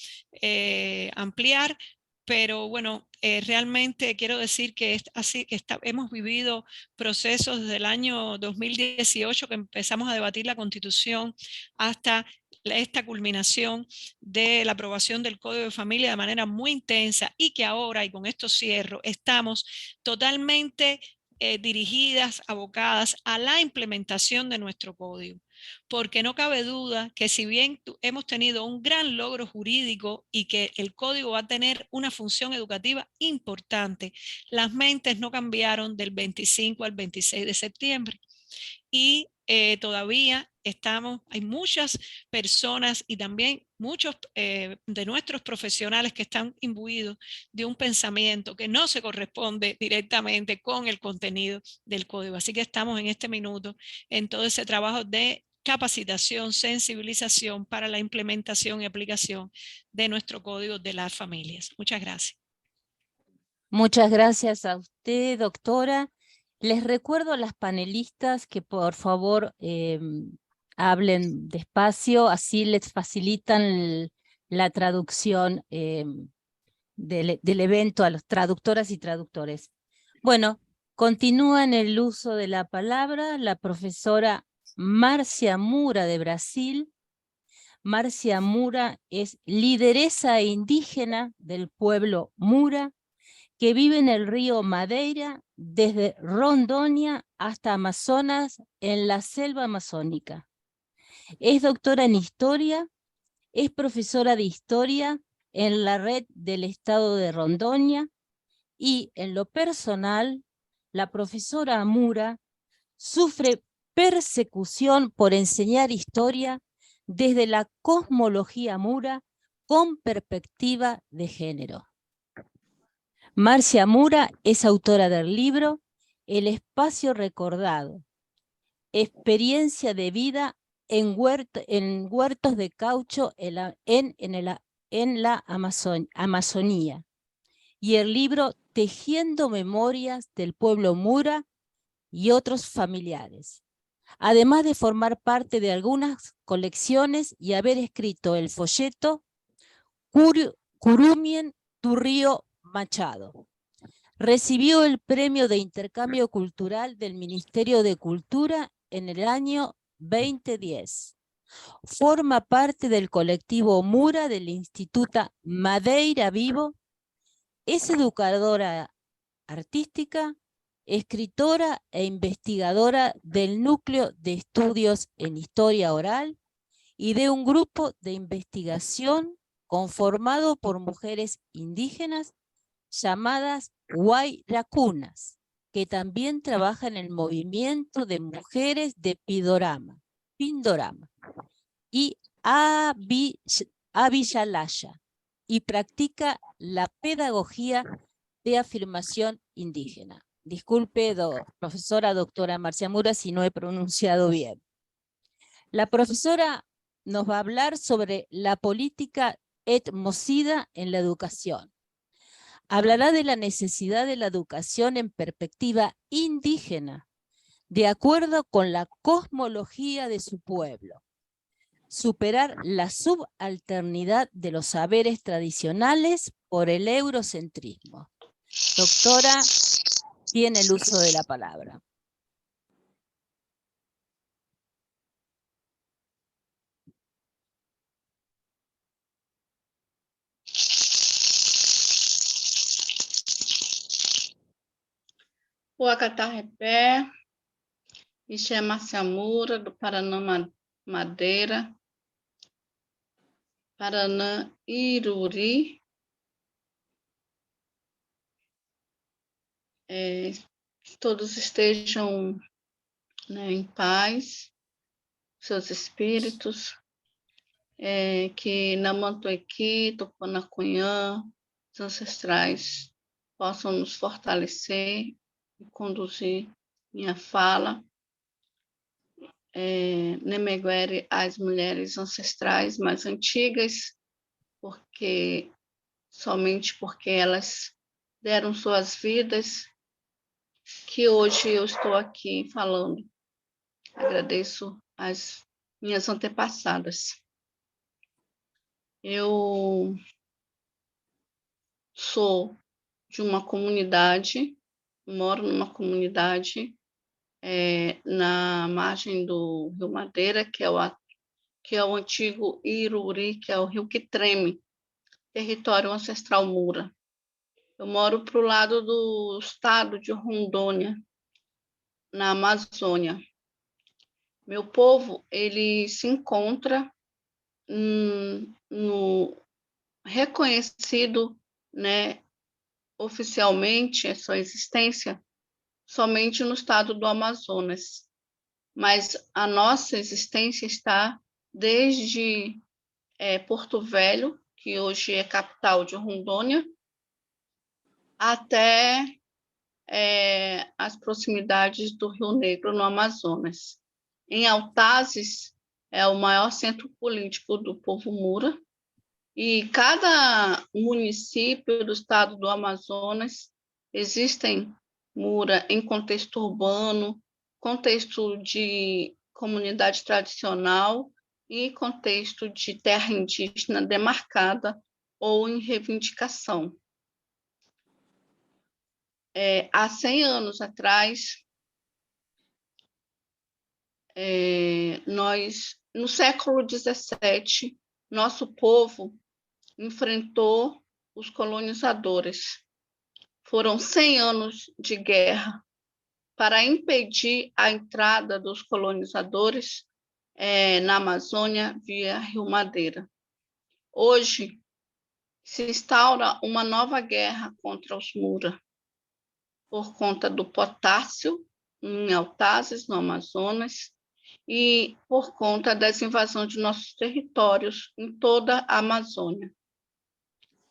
[SPEAKER 4] ampliar. Pero bueno, realmente quiero decir que es así, que hemos vivido procesos desde el año 2018 que empezamos a debatir la Constitución hasta esta culminación de la aprobación del Código de Familia de manera muy intensa y que ahora, y con esto cierro, estamos totalmente dirigidas, abocadas a la implementación de nuestro código. Porque no cabe duda que si bien hemos tenido un gran logro jurídico y que el código va a tener una función educativa importante, las mentes no cambiaron del 25 al 26 de septiembre. Y todavía hay muchas personas y también muchos de nuestros profesionales que están imbuidos de un pensamiento que no se corresponde directamente con el contenido del código. Así que estamos en este minuto en todo ese trabajo de capacitación, sensibilización para la implementación y aplicación de nuestro código de las familias. Muchas gracias.
[SPEAKER 2] Muchas gracias a usted, doctora. Les recuerdo a las panelistas que por favor hablen despacio, así les facilitan la traducción del evento a los traductoras y traductores. Bueno, continúa en el uso de la palabra la profesora Márcia Mura de Brasil. Márcia Mura es lideresa indígena del pueblo Mura, que vive en el río Madeira, desde Rondônia hasta Amazonas, en la selva amazónica. Es doctora en historia, es profesora de historia en la red del estado de Rondônia y en lo personal, la profesora Mura sufre persecución por enseñar historia desde la cosmología Mura con perspectiva de género. Márcia Mura es autora del libro El espacio recordado, experiencia de vida en huertos de caucho en la Amazonía, y el libro Tejiendo Memorias del Pueblo Mura y otros familiares, además de formar parte de algunas colecciones y haber escrito el folleto Curumien tu Río Machado. Recibió el Premio de Intercambio Cultural del Ministerio de Cultura en el año 2010. Forma parte del colectivo Mura del Instituto Madeira Vivo. Es educadora artística, escritora e investigadora del Núcleo de Estudios en Historia Oral y de un grupo de investigación conformado por mujeres indígenas llamadas Guayracunas, que también trabaja en el movimiento de mujeres de Pindorama y Avillalaya, y practica la pedagogía de afirmación indígena. Disculpe, profesora doctora Marcia Mura, si no he pronunciado bien. La profesora nos va a hablar sobre la política etnocida en la educación. Hablará de la necesidad de la educación en perspectiva indígena, de acuerdo con la cosmología de su pueblo. Superar la subalternidad de los saberes tradicionales por el eurocentrismo. Doctora, tiene el uso de la palabra.
[SPEAKER 5] O Acatarrepé, Ixé Marcia Mura, do Paraná Madeira, Paraná Iruri, que todos estejam, né, em paz, seus espíritos, que na Mantoequi, Tupanacunhã, os ancestrais possam nos fortalecer e conduzir minha fala. Nemeguere as mulheres ancestrais mais antigas, somente porque elas deram suas vidas, que hoje eu estou aqui falando. Agradeço as minhas antepassadas. Eu sou de uma comunidade, moro numa comunidade na margem do Rio Madeira, que é o antigo Iruri, que é o rio que treme, território ancestral Mura. Eu moro para o lado do estado de Rondônia, na Amazônia. Meu povo, ele se encontra no reconhecido, né, oficialmente, a sua existência, somente no estado do Amazonas. Mas a nossa existência está desde Porto Velho, que hoje é capital de Rondônia, até as proximidades do Rio Negro, no Amazonas. Em Altazes, é o maior centro político do povo Mura, e cada município do estado do Amazonas existem Mura em contexto urbano, contexto de comunidade tradicional e contexto de terra indígena demarcada ou em reivindicação. Há 100 anos atrás, no século XVII, nosso povo enfrentou os colonizadores. Foram 100 anos de guerra para impedir a entrada dos colonizadores na Amazônia via Rio Madeira. Hoje, se instaura uma nova guerra contra os Mura, por conta do potássio em Altazes, no Amazonas, e por conta das invasões de nossos territórios em toda a Amazônia.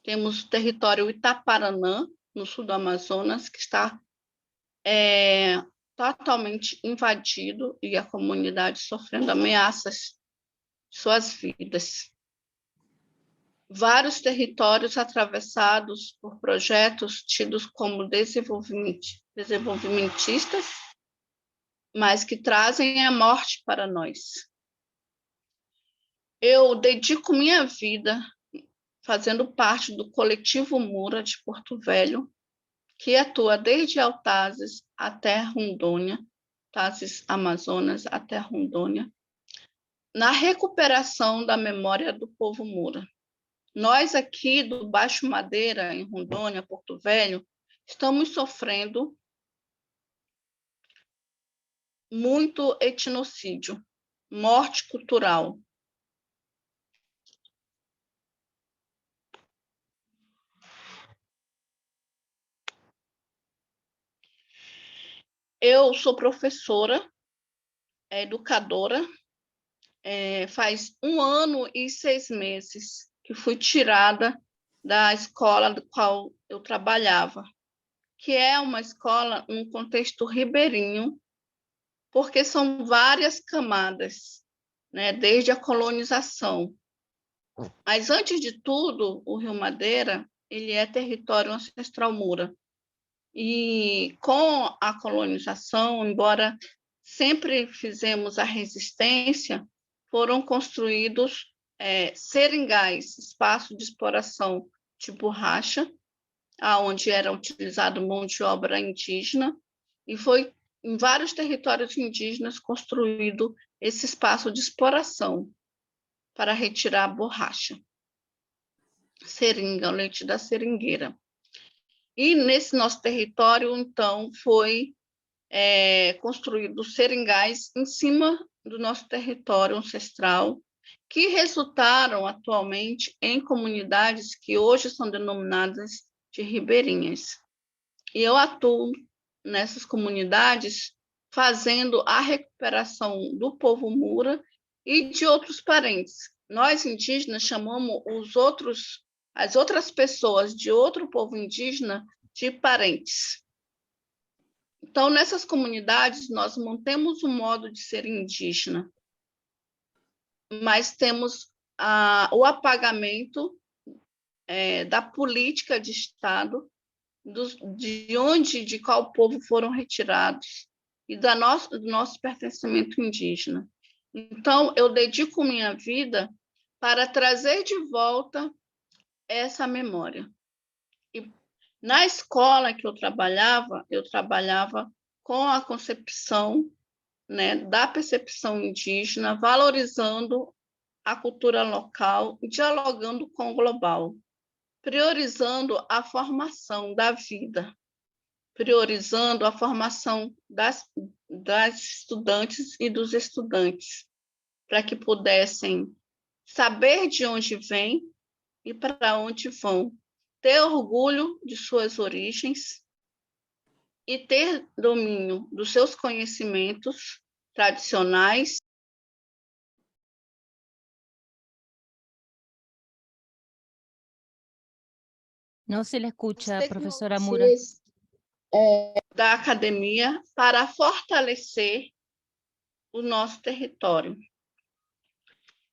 [SPEAKER 5] Temos o território Itaparanã, no sul do Amazonas, que está totalmente invadido e a comunidade sofrendo ameaças de suas vidas. Vários territórios atravessados por projetos tidos como desenvolvimentistas, mas que trazem a morte para nós. Eu dedico minha vida fazendo parte do coletivo Mura de Porto Velho, que atua desde Altazes até Rondônia, Altazes Amazonas até Rondônia, na recuperação da memória do povo Mura. Nós aqui do Baixo Madeira, em Rondônia, Porto Velho, estamos sofrendo muito etnocídio, morte cultural. Eu sou professora, educadora, faz 1 ano e 6 meses que fui tirada da escola do qual eu trabalhava, que é uma escola num contexto ribeirinho, porque são várias camadas, né, desde a colonização. Mas, antes de tudo, o Rio Madeira ele é território ancestral Mura. E com a colonização, embora sempre fizemos a resistência, foram construídos seringais, espaço de exploração de borracha, onde era utilizado mão de obra indígena, e foi em vários territórios indígenas construído esse espaço de exploração para retirar a borracha, seringa, o leite da seringueira. E nesse nosso território, então, foi construído seringais em cima do nosso território ancestral, que resultaram atualmente em comunidades que hoje são denominadas de ribeirinhas. E eu atuo nessas comunidades fazendo a recuperação do povo Mura e de outros parentes. Nós, indígenas, chamamos as outras pessoas de outro povo indígena de parentes. Então, nessas comunidades, nós mantemos o modo de ser indígena, mas temos o apagamento da política de Estado, de qual povo foram retirados e do nosso pertencimento indígena. Então, eu dedico minha vida para trazer de volta essa memória. E na escola que eu trabalhava com a concepção, né, da percepção indígena, valorizando a cultura local e dialogando com o global, priorizando a formação da vida, priorizando a formação das estudantes e dos estudantes, para que pudessem saber de onde vêm e para onde vão, ter orgulho de suas origens e ter domínio dos seus conhecimentos tradicionais.
[SPEAKER 2] No se le escucha, profesora Mura.
[SPEAKER 5] Da academia para fortalecer o nosso território.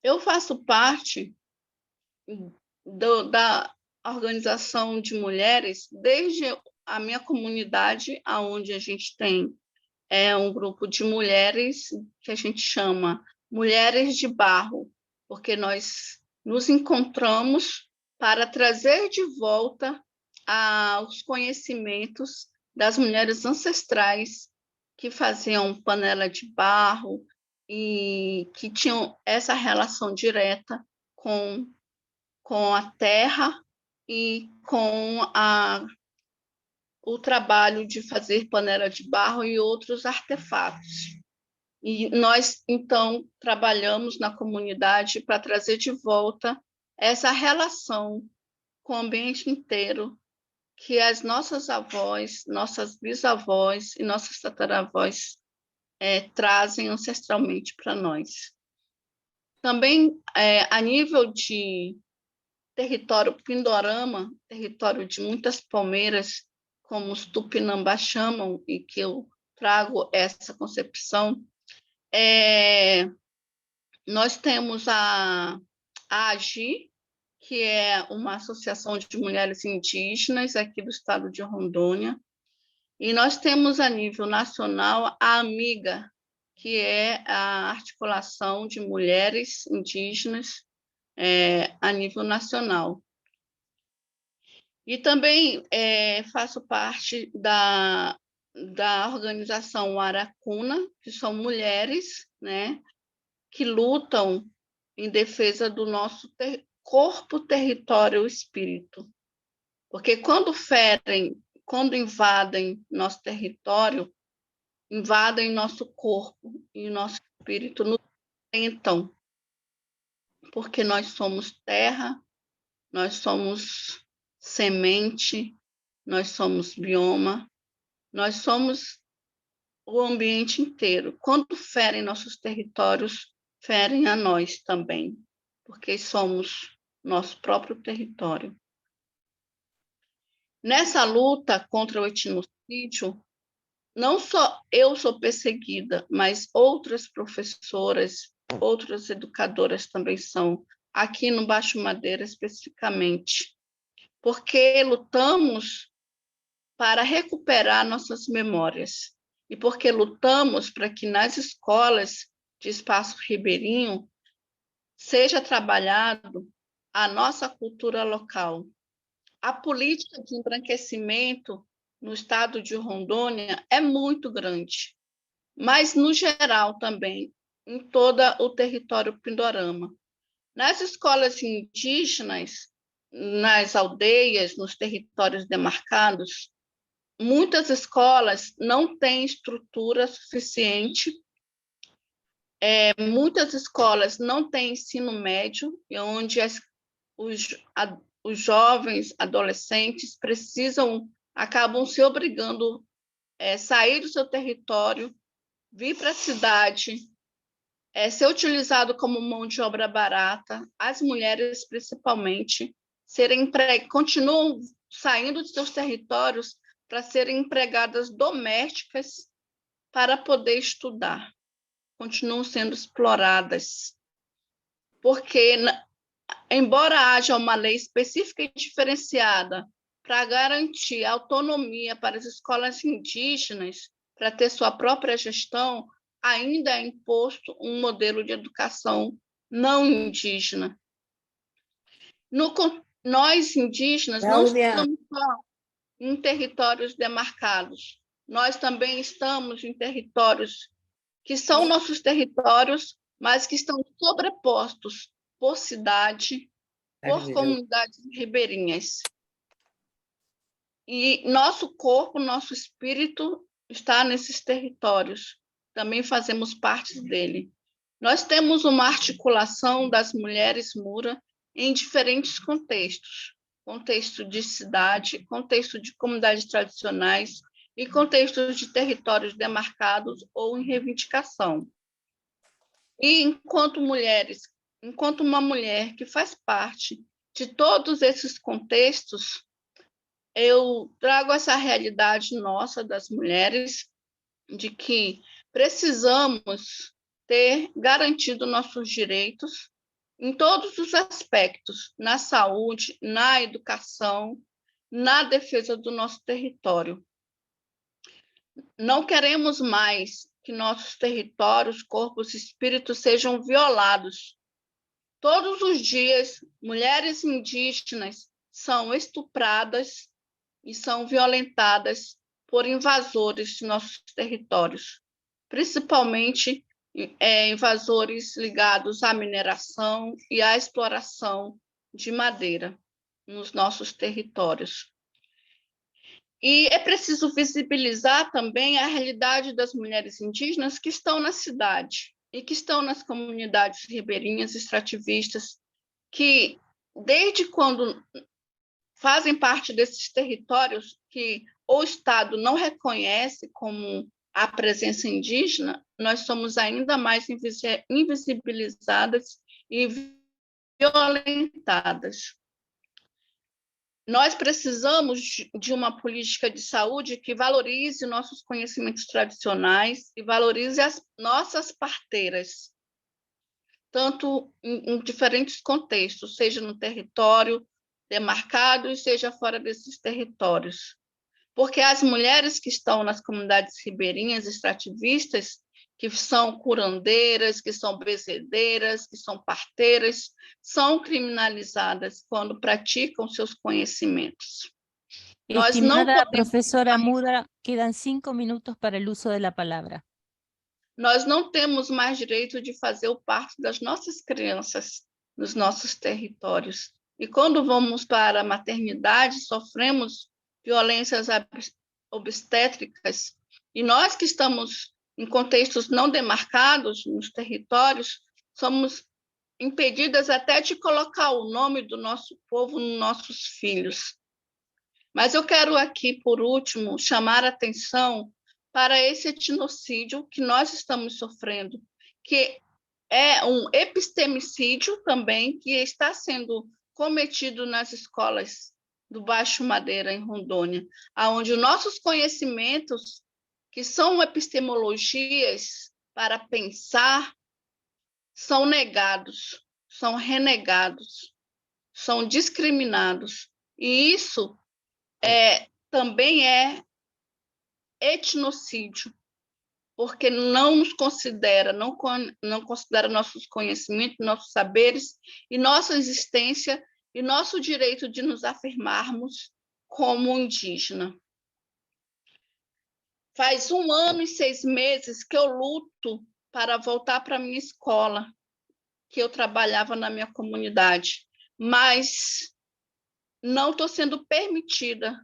[SPEAKER 5] Eu faço parte da organização de mulheres desde a minha comunidade, onde a gente tem um grupo de mulheres que a gente chama Mulheres de Barro, porque nós nos encontramos para trazer de volta os conhecimentos das mulheres ancestrais que faziam panela de barro e que tinham essa relação direta com a terra e com o trabalho de fazer panela de barro e outros artefatos. E nós, então, trabalhamos na comunidade para trazer de volta essa relação com o ambiente inteiro que as nossas avós, nossas bisavós e nossas tataravós trazem ancestralmente para nós. Também, a nível de território pindorama, território de muitas palmeiras, como os Tupinambás chamam, e que eu trago essa concepção. Nós temos a AGI, que é uma associação de mulheres indígenas aqui do estado de Rondônia, e nós temos a nível nacional a AMIGA, que é a articulação de mulheres indígenas a nível nacional. E também faço parte da organização Aracuna, que são mulheres, né, que lutam em defesa do nosso corpo, território e espírito. Porque quando invadem nosso território, invadem nosso corpo e nosso espírito nos tentam. Porque nós somos terra, nós somos semente, nós somos bioma, nós somos o ambiente inteiro. Quando ferem nossos territórios, ferem a nós também, porque somos nosso próprio território. Nessa luta contra o etnocídio, não só eu sou perseguida, mas outras professoras, outras educadoras também são, aqui no Baixo Madeira especificamente, porque lutamos para recuperar nossas memórias e porque lutamos para que nas escolas de Espaço Ribeirinho seja trabalhado a nossa cultura local. A política de embranquecimento no estado de Rondônia é muito grande, mas, no geral, também, em todo o território Pindorama. Nas escolas indígenas, nas aldeias, nos territórios demarcados, muitas escolas não têm estrutura suficiente, muitas escolas não têm ensino médio, onde os jovens, adolescentes, acabam se obrigando a sair do seu território, vir para a cidade, ser utilizado como mão de obra barata, as mulheres principalmente, continuam saindo de seus territórios para serem empregadas domésticas para poder estudar. Continuam sendo exploradas. Porque, embora haja uma lei específica e diferenciada para garantir autonomia para as escolas indígenas, para ter sua própria gestão, ainda é imposto um modelo de educação não indígena. Nós, indígenas, não estamos só em territórios demarcados, nós também estamos em territórios que são nossos territórios, mas que estão sobrepostos por cidade, por comunidades ribeirinhas. E nosso corpo, nosso espírito está nesses territórios. Também fazemos parte dele. Nós temos uma articulação das mulheres Mura em diferentes contextos. Contexto de cidade, contexto de comunidades tradicionais e contextos de territórios demarcados ou em reivindicação. E enquanto uma mulher que faz parte de todos esses contextos, eu trago essa realidade nossa das mulheres de que precisamos ter garantido nossos direitos em todos os aspectos, na saúde, na educação, na defesa do nosso território. Não queremos mais que nossos territórios, corpos e espíritos sejam violados. Todos os dias, mulheres indígenas são estupradas e são violentadas por invasores de nossos territórios, principalmente invasores ligados à mineração e à exploração de madeira nos nossos territórios. E é preciso visibilizar também a realidade das mulheres indígenas que estão na cidade e que estão nas comunidades ribeirinhas extrativistas, que, desde quando fazem parte desses territórios que o Estado não reconhece como a presença indígena, nós somos ainda mais invisibilizadas e violentadas. Nós precisamos de uma política de saúde que valorize nossos conhecimentos tradicionais e valorize as nossas parteiras, tanto em diferentes contextos, seja no território demarcado e seja fora desses territórios. Porque as mulheres que estão nas comunidades ribeirinhas extrativistas, que são curandeiras, que são bezedeiras, que são parteiras, são criminalizadas quando praticam seus conhecimentos. Nós não
[SPEAKER 2] Estimada
[SPEAKER 5] podemos,
[SPEAKER 2] profesora Mura, quedan 5 minutos para el uso de la palabra.
[SPEAKER 5] nós não temos mais direito de fazer o parto das nossas crianças nos nossos territórios. E quando vamos para a maternidade, sofremos violências obstétricas. E nós que estamos em contextos não demarcados nos territórios, somos impedidas até de colocar o nome do nosso povo nos nossos filhos. Mas eu quero aqui, por último, chamar a atenção para esse etnocídio que nós estamos sofrendo, que é um epistemicídio também, que está sendo cometido nas escolas do Baixo Madeira, em Rondônia, onde os nossos conhecimentos, que são epistemologias para pensar, são negados, são renegados, são discriminados. E isso também é etnocídio, porque não nos considera, não considera nossos conhecimentos, nossos saberes e nossa existência e nosso direito de nos afirmarmos como indígena. Faz 1 ano e 6 meses que eu luto para voltar para a minha escola, que eu trabalhava na minha comunidade, mas não estou sendo permitida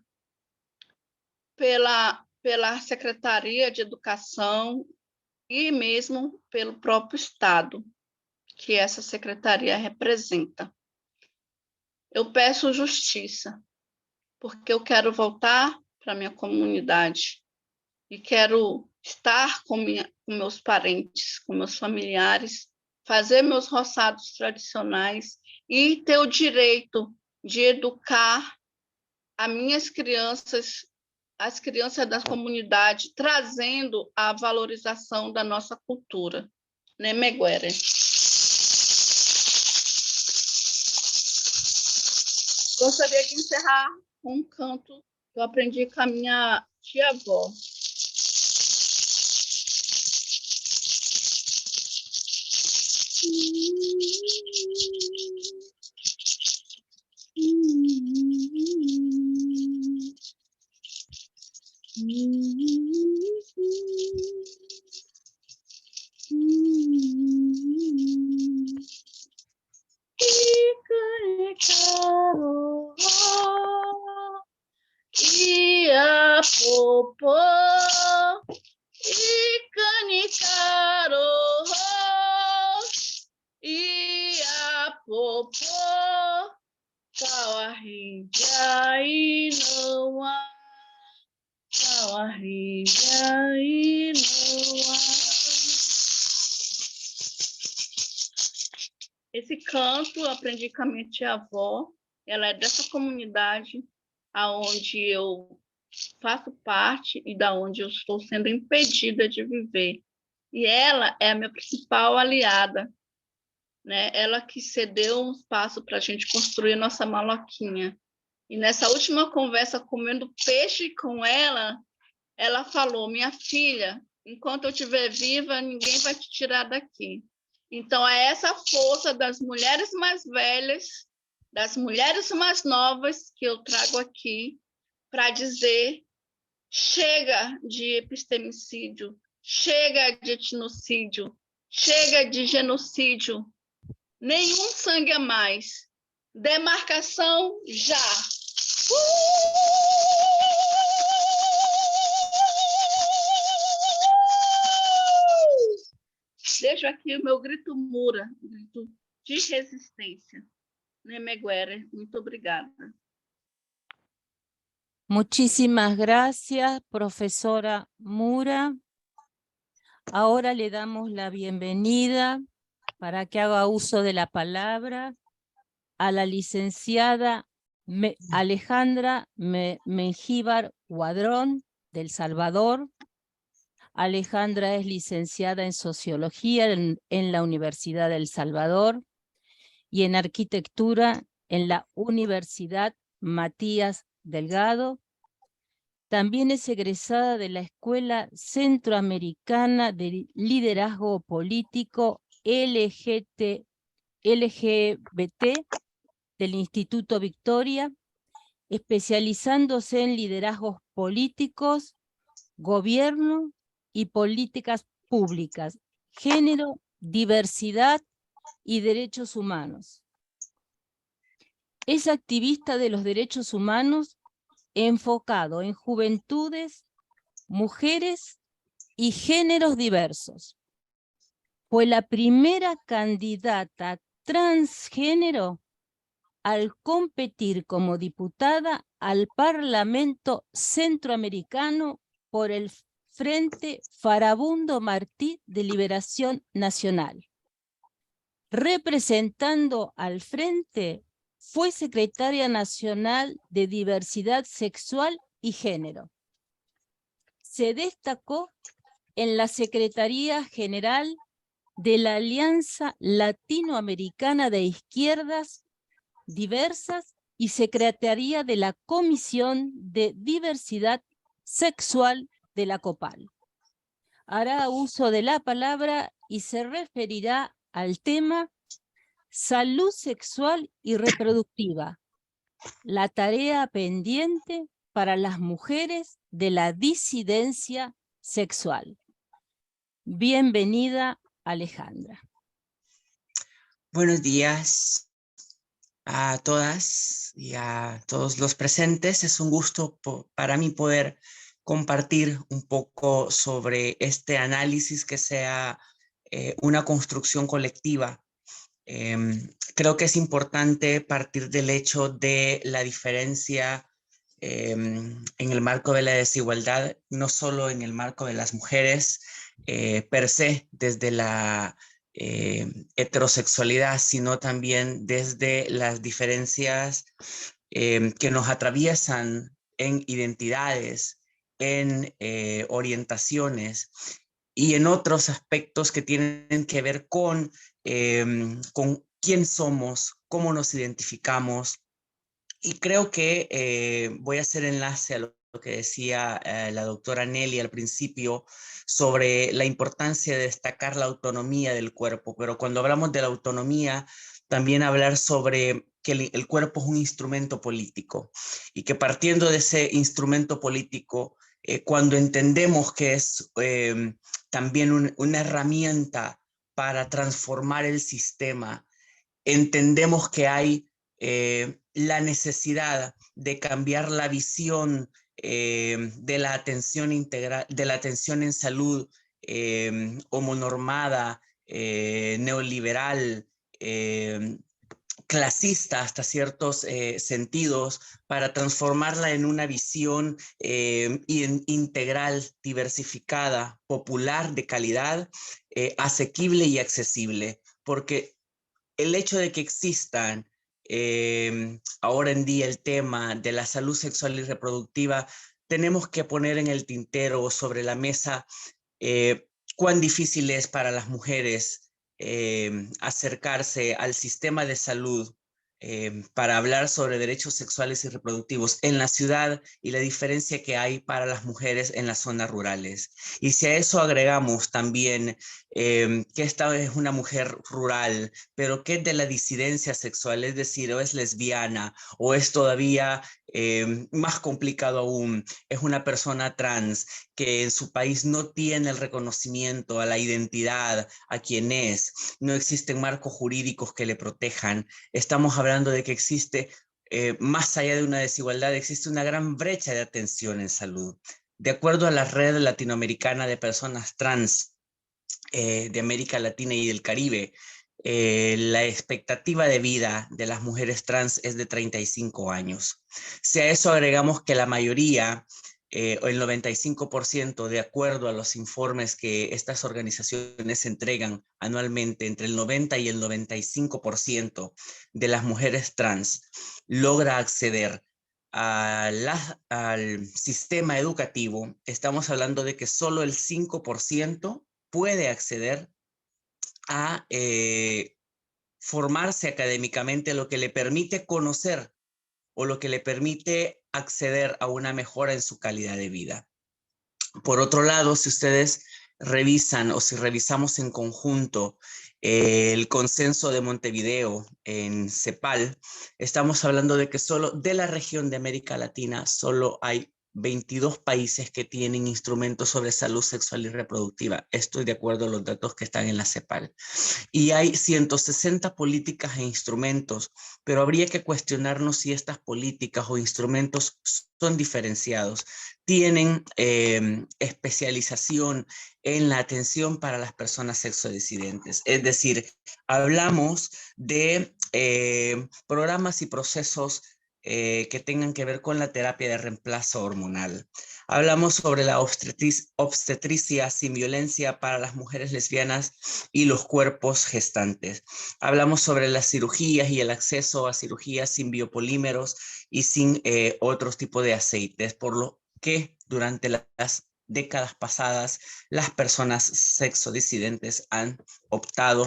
[SPEAKER 5] pela Secretaria de Educação e mesmo pelo próprio Estado, que essa secretaria representa. Eu peço justiça, porque eu quero voltar para a minha comunidade e quero estar com meus parentes, com meus familiares, fazer meus roçados tradicionais e ter o direito de educar as minhas crianças, as crianças da comunidade, trazendo a valorização da nossa cultura. Né, Meguera? Gostaria de encerrar com um canto que eu aprendi com a minha tia-avó. Popô, Icanicaro, Iapopô, Cauarrinha e não há, Cauarrinha e não há. Esse canto eu aprendi com a minha tia-avó, ela é dessa comunidade aonde eu faço parte e da onde eu estou sendo impedida de viver. E ela é a minha principal aliada, né? Ela que cedeu um espaço para a gente construir nossa maloquinha. E nessa última conversa, comendo peixe com ela, ela falou: minha filha, enquanto eu estiver viva, ninguém vai te tirar daqui. Então, é essa força das mulheres mais velhas, das mulheres mais novas que eu trago aqui para dizer: chega de epistemicídio, chega de etnocídio, chega de genocídio, nenhum sangue a mais, demarcação já. Deixo aqui o meu grito Mura, grito de resistência. Né, Meguera? Muito obrigada.
[SPEAKER 2] Muchísimas gracias, profesora Mura. Ahora le damos la bienvenida para que haga uso de la palabra a la licenciada Alejandra Mengíbar Huadrón, del Salvador. Alejandra es licenciada en Sociología en la Universidad del Salvador y en Arquitectura en la Universidad Matías Delgado. También es egresada de la Escuela Centroamericana de Liderazgo Político LGBT del Instituto Victoria, especializándose en liderazgos políticos, gobierno y políticas públicas, género, diversidad y derechos humanos. Es activista de los derechos humanos enfocado en juventudes, mujeres y géneros diversos. Fue la primera candidata transgénero al competir como diputada al Parlamento Centroamericano por el Frente Farabundo Martí de Liberación Nacional. Representando al Frente, fue secretaria nacional de Diversidad Sexual y Género. Se destacó en la Secretaría General de la Alianza Latinoamericana de Izquierdas Diversas y Secretaría de la Comisión de Diversidad Sexual de la COPAL. Hará uso de la palabra y se referirá al tema Salud Sexual y Reproductiva, la tarea pendiente para las mujeres de la disidencia sexual. Bienvenida, Alejandra.
[SPEAKER 6] Buenos días a todas y a todos los presentes. Es un gusto para mí poder compartir un poco sobre este análisis que sea una construcción colectiva. Creo que es importante partir del hecho de la diferencia en el marco de la desigualdad, no solo en el marco de las mujeres per se, desde la heterosexualidad, sino también desde las diferencias que nos atraviesan en identidades, en orientaciones y en otros aspectos que tienen que ver con quién somos, cómo nos identificamos. Y creo que voy a hacer enlace a lo que decía la doctora Nelly al principio sobre la importancia de destacar la autonomía del cuerpo, pero cuando hablamos de la autonomía, también hablar sobre que el cuerpo es un instrumento político y que partiendo de ese instrumento político, cuando entendemos que es también una herramienta para transformar el sistema, entendemos que hay la necesidad de cambiar la visión de la atención integral, de la atención en salud homonormada, neoliberal, clasista hasta ciertos sentidos, para transformarla en una visión integral, diversificada, popular, de calidad, asequible y accesible, porque el hecho de que existan ahora en día el tema de la salud sexual y reproductiva, tenemos que poner en el tintero o sobre la mesa cuán difícil es para las mujeres acercarse al sistema de salud para hablar sobre derechos sexuales y reproductivos en la ciudad y la diferencia que hay para las mujeres en las zonas rurales. Y si a eso agregamos también que esta es una mujer rural, pero que es de la disidencia sexual, es decir, o es lesbiana, o es todavía más complicado aún, es una persona trans que en su país no tiene el reconocimiento a la identidad, a quien es, no existen marcos jurídicos que le protejan. Estamos hablando de que existe, más allá de una desigualdad, existe una gran brecha de atención en salud. De acuerdo a la Red Latinoamericana de Personas Trans de América Latina y del Caribe, la expectativa de vida de las mujeres trans es de 35 años. Si a eso agregamos que la mayoría el 95%, de acuerdo a los informes que estas organizaciones entregan anualmente, entre el 90 y el 95% de las mujeres trans logra acceder al sistema educativo. Estamos hablando de que solo el 5% puede acceder a formarse académicamente, lo que le permite conocer o lo que le permite acceder a una mejora en su calidad de vida. Por otro lado, si ustedes revisan o si revisamos en conjunto el consenso de Montevideo en CEPAL, estamos hablando de que solo de la región de América Latina solo hay 22 países que tienen instrumentos sobre salud sexual y reproductiva. Esto es de acuerdo a los datos que están en la CEPAL. Y hay 160 políticas e instrumentos, pero habría que cuestionarnos si estas políticas o instrumentos son diferenciados, tienen especialización en la atención para las personas sexodisidentes. Es decir, hablamos de programas y procesos que tengan que ver con la terapia de reemplazo hormonal. Hablamos sobre la obstetricia sin violencia para las mujeres lesbianas y los cuerpos gestantes. Hablamos sobre las cirugías y el acceso a cirugías sin biopolímeros y sin otros tipos de aceites, por lo que durante las décadas pasadas las personas sexodisidentes han optado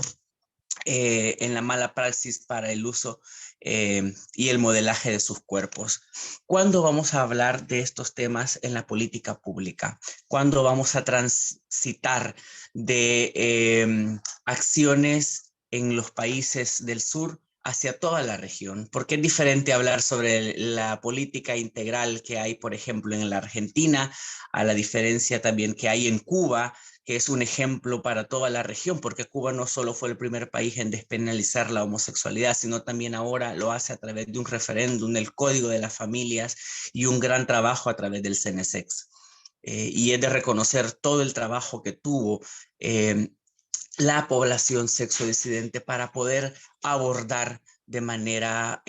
[SPEAKER 6] en la mala praxis para el uso y el modelaje de sus cuerpos. ¿Cuándo vamos a hablar de estos temas en la política pública? ¿Cuándo vamos a transitar de acciones en los países del sur hacia toda la región? Porque es diferente hablar sobre la política integral que hay, por ejemplo, en la Argentina, a la diferencia también que hay en Cuba, que es un ejemplo para toda la región, porque Cuba no solo fue el primer país en despenalizar la homosexualidad, sino también ahora lo hace a través de un referéndum, el Código de las Familias y un gran trabajo a través del CENESEX. Y es de reconocer todo el trabajo que tuvo la población sexodisidente para poder abordar de manera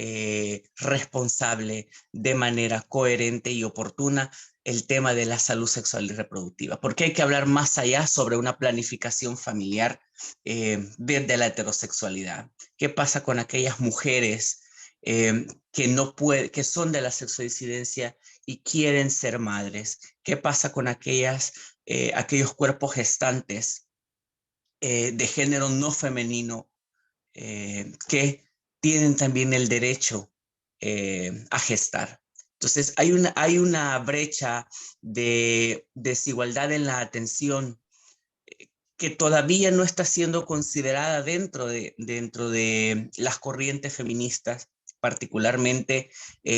[SPEAKER 6] responsable, de manera coherente y oportuna el tema de la salud sexual y reproductiva, porque hay que hablar más allá sobre una planificación familiar desde la heterosexualidad. ¿Qué pasa con aquellas mujeres que son de la sexodisidencia y quieren ser madres? ¿Qué pasa con aquellos cuerpos gestantes de género no femenino que tienen también el derecho a gestar? Entonces, hay una brecha de desigualdad en la atención que todavía no está siendo considerada dentro de las corrientes feministas. Particularmente,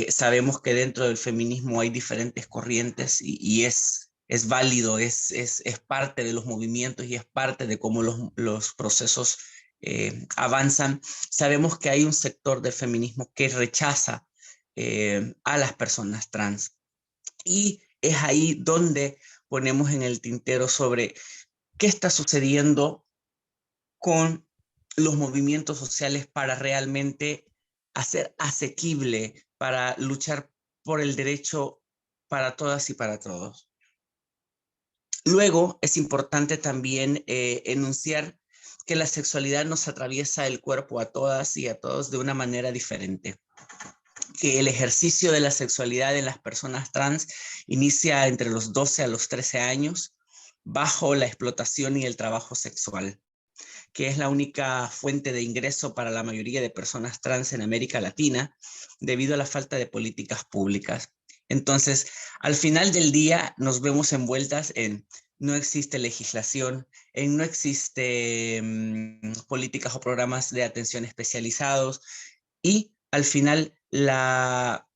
[SPEAKER 6] sabemos que dentro del feminismo hay diferentes corrientes y es válido, es parte de los movimientos y es parte de cómo los procesos avanzan. Sabemos que hay un sector del feminismo que rechaza a las personas trans. Y es ahí donde ponemos en el tintero sobre qué está sucediendo con los movimientos sociales para realmente hacer asequible, para luchar por el derecho para todas y para todos. Luego es importante también enunciar que la sexualidad nos atraviesa el cuerpo a todas y a todos de una manera diferente, que el ejercicio de la sexualidad en las personas trans inicia entre los 12 a los 13 años bajo la explotación y el trabajo sexual, que es la única fuente de ingreso para la mayoría de personas trans en América Latina debido a la falta de políticas públicas. Entonces, al final del día nos vemos envueltas en no existe legislación, en no existe políticas o programas de atención especializados y al final la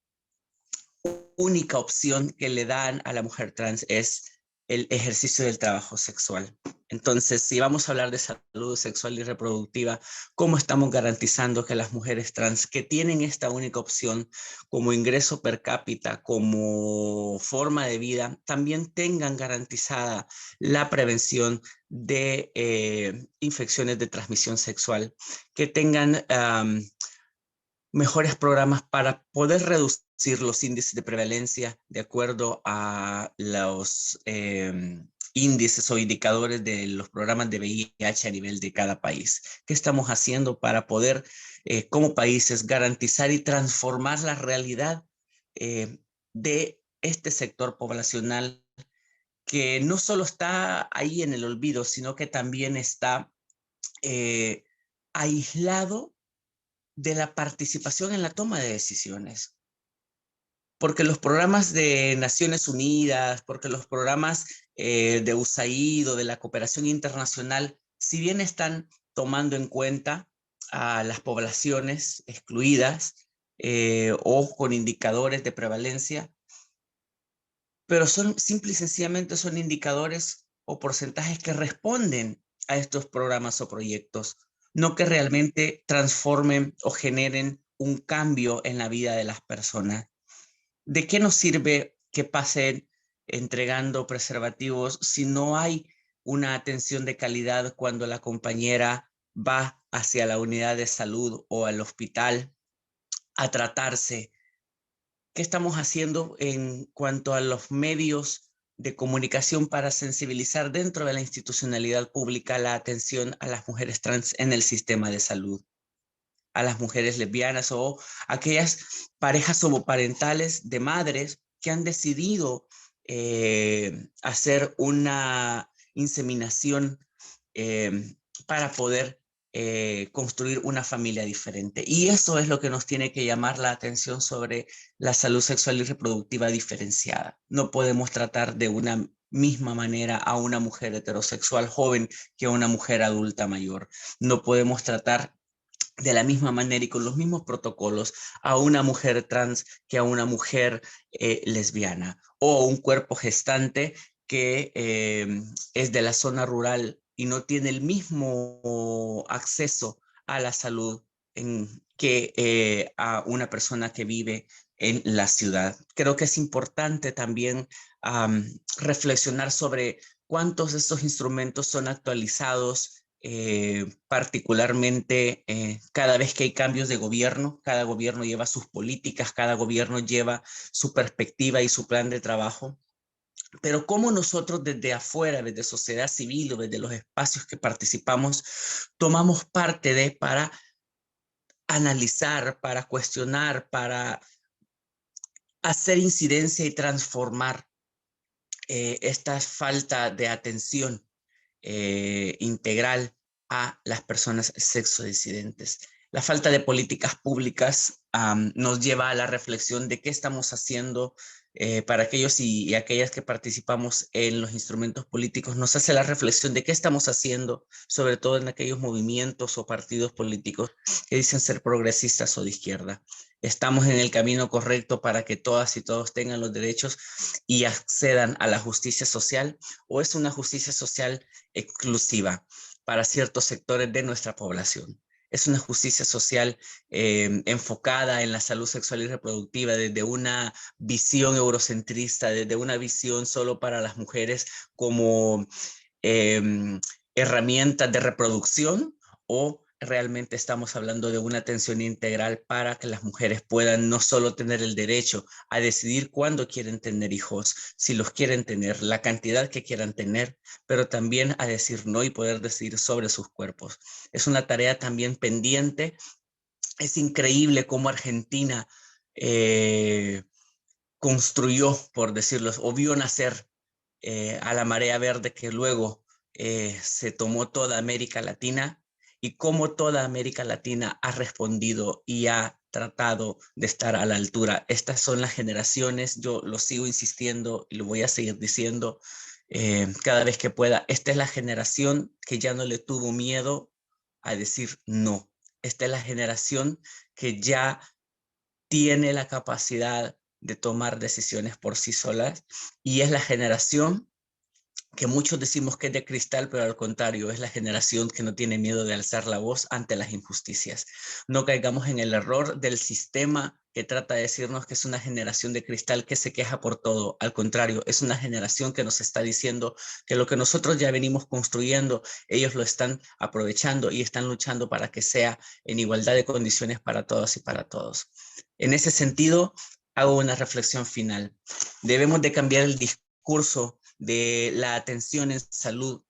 [SPEAKER 6] única opción que le dan a la mujer trans es el ejercicio del trabajo sexual. Entonces, si vamos a hablar de salud sexual y reproductiva, ¿cómo estamos garantizando que las mujeres trans que tienen esta única opción como ingreso per cápita, como forma de vida, también tengan garantizada la prevención de infecciones de transmisión sexual, que tengan mejores programas para poder reducir los índices de prevalencia de acuerdo a los índices o indicadores de los programas de VIH a nivel de cada país. ¿Qué estamos haciendo para poder, como países, garantizar y transformar la realidad de este sector poblacional que no solo está ahí en el olvido, sino que también está aislado de la participación en la toma de decisiones? Porque los programas de Naciones Unidas, porque los programas de USAID o de la cooperación internacional, si bien están tomando en cuenta a las poblaciones excluidas o con indicadores de prevalencia, pero son simple y sencillamente son indicadores o porcentajes que responden a estos programas o proyectos, no que realmente transformen o generen un cambio en la vida de las personas. ¿De qué nos sirve que pasen entregando preservativos si no hay una atención de calidad cuando la compañera va hacia la unidad de salud o al hospital a tratarse? ¿Qué estamos haciendo en cuanto a los medios de comunicación para sensibilizar dentro de la institucionalidad pública la atención a las mujeres trans en el sistema de salud, a las mujeres lesbianas o aquellas parejas homoparentales de madres que han decidido hacer una inseminación para poder construir una familia diferente? Y eso es lo que nos tiene que llamar la atención sobre la salud sexual y reproductiva diferenciada. No podemos tratar de una misma manera a una mujer heterosexual joven que a una mujer adulta mayor. No podemos tratar de la misma manera y con los mismos protocolos a una mujer trans que a una mujer lesbiana, o un cuerpo gestante que es de la zona rural y no tiene el mismo acceso a la salud que a una persona que vive en la ciudad. Creo que es importante también reflexionar sobre cuántos de estos instrumentos son actualizados, particularmente cada vez que hay cambios de gobierno. Cada gobierno lleva sus políticas, cada gobierno lleva su perspectiva y su plan de trabajo. Pero cómo nosotros desde afuera, desde sociedad civil o desde los espacios que participamos, tomamos parte para analizar, para cuestionar, para hacer incidencia y transformar esta falta de atención integral a las personas sexodisidentes. La falta de políticas públicas nos lleva a la reflexión de qué estamos haciendo para aquellos y aquellas que participamos en los instrumentos políticos. Nos hace la reflexión de qué estamos haciendo, sobre todo en aquellos movimientos o partidos políticos que dicen ser progresistas o de izquierda. ¿Estamos en el camino correcto para que todas y todos tengan los derechos y accedan a la justicia social? ¿O es una justicia social exclusiva para ciertos sectores de nuestra población? Es una justicia social enfocada en la salud sexual y reproductiva desde una visión eurocentrista, desde una visión solo para las mujeres como herramientas de reproducción, o realmente estamos hablando de una atención integral para que las mujeres puedan no solo tener el derecho a decidir cuándo quieren tener hijos, si los quieren tener, la cantidad que quieran tener, pero también a decir no y poder decidir sobre sus cuerpos. Es una tarea también pendiente. Es increíble cómo Argentina construyó, por decirlo, o vio nacer a la marea verde que luego se tomó toda América Latina, y cómo toda América Latina ha respondido y ha tratado de estar a la altura. Estas son las generaciones, yo lo sigo insistiendo y lo voy a seguir diciendo cada vez que pueda. Esta es la generación que ya no le tuvo miedo a decir no. Esta es la generación que ya tiene la capacidad de tomar decisiones por sí solas, y es la generación que muchos decimos que es de cristal, pero al contrario, es la generación que no tiene miedo de alzar la voz ante las injusticias. No caigamos en el error del sistema que trata de decirnos que es una generación de cristal que se queja por todo. Al contrario, es una generación que nos está diciendo que lo que nosotros ya venimos construyendo, ellos lo están aprovechando y están luchando para que sea en igualdad de condiciones para todas y para todos. En ese sentido, hago una reflexión final. Debemos de cambiar el discurso de la atención en salud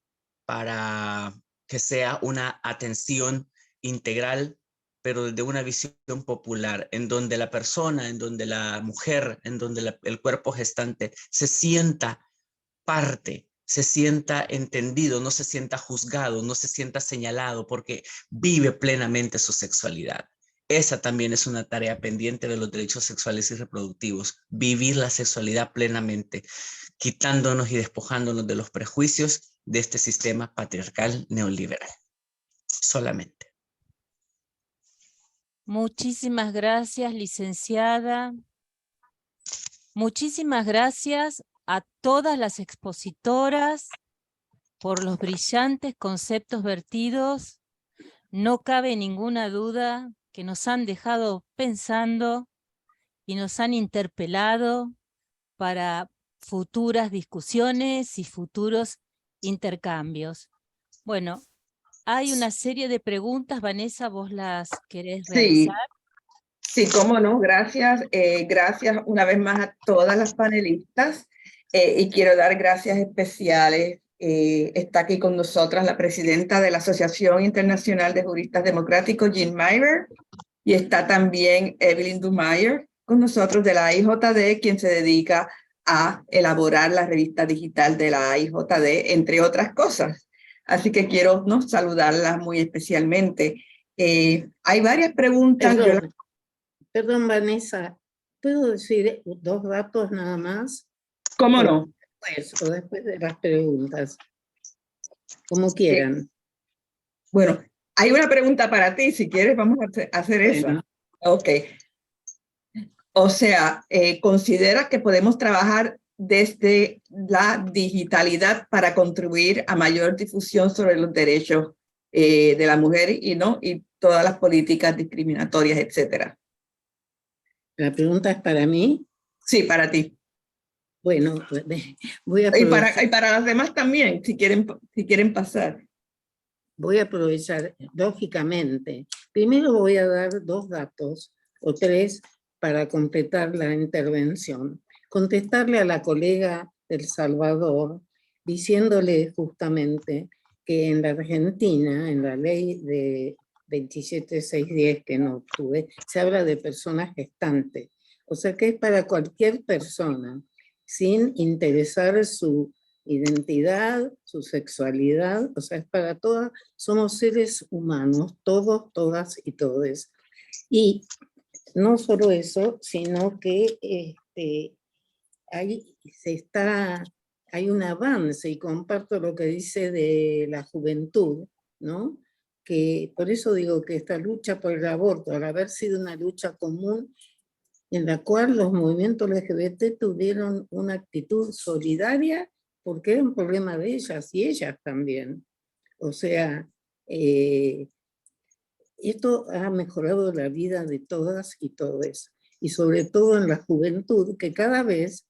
[SPEAKER 6] para que sea una atención integral, pero desde una visión popular, en donde la persona, en donde la mujer, en donde el cuerpo gestante se sienta parte, se sienta entendido, no se sienta juzgado, no se sienta señalado, porque vive plenamente su sexualidad. Esa también es una tarea pendiente de los derechos sexuales y reproductivos, vivir la sexualidad plenamente, quitándonos y despojándonos de los prejuicios de este sistema patriarcal neoliberal. Solamente.
[SPEAKER 2] Muchísimas gracias, licenciada. Muchísimas gracias a todas las expositoras por los brillantes conceptos vertidos. No cabe ninguna duda que nos han dejado pensando y nos han interpelado para futuras discusiones y futuros intercambios. Bueno, hay una serie de preguntas, Vanessa, ¿vos las querés realizar?
[SPEAKER 1] Sí, cómo no, gracias. Gracias una vez más a todas las panelistas y quiero dar gracias especiales. Está aquí con nosotras la presidenta de la Asociación Internacional de Juristas Democráticos, Jean Meijer, y está también Evelyn Dumayer con nosotros de la AIJD, quien se dedica a elaborar la revista digital de la AIJD, entre otras cosas. Así que quiero saludarlas muy especialmente. Hay varias preguntas.
[SPEAKER 3] Perdón, Vanessa, ¿puedo decir 2 datos nada más?
[SPEAKER 1] ¿Cómo no?
[SPEAKER 3] O después de las preguntas, como quieran.
[SPEAKER 1] Bueno, hay una pregunta para ti, si quieres vamos a hacer esa. Ok. O sea, ¿considera que podemos trabajar desde la digitalidad para contribuir a mayor difusión sobre los derechos de la mujer y todas las políticas discriminatorias, etcétera?
[SPEAKER 3] ¿La pregunta es para mí?
[SPEAKER 1] Sí, para ti.
[SPEAKER 3] Bueno, voy a
[SPEAKER 1] aprovechar. Y para las demás también, si quieren pasar.
[SPEAKER 3] Voy a aprovechar, lógicamente. Primero voy a dar 2 datos o 3 para completar la intervención. Contestarle a la colega del Salvador, diciéndole justamente que en la Argentina, en la ley de 27610 que no tuve, se habla de personas gestantes. O sea que es para cualquier persona, sin interesar su identidad, su sexualidad, o sea, es para todas, somos seres humanos, todos, todas y todes. Y no solo eso, sino que hay un avance, y comparto lo que dice de la juventud, ¿no? Que por eso digo que esta lucha por el aborto, al haber sido una lucha común, en la cual los movimientos LGBT tuvieron una actitud solidaria, porque era un problema de ellas y ellas también. O sea, esto ha mejorado la vida de todas y todes, y sobre todo en la juventud, que cada vez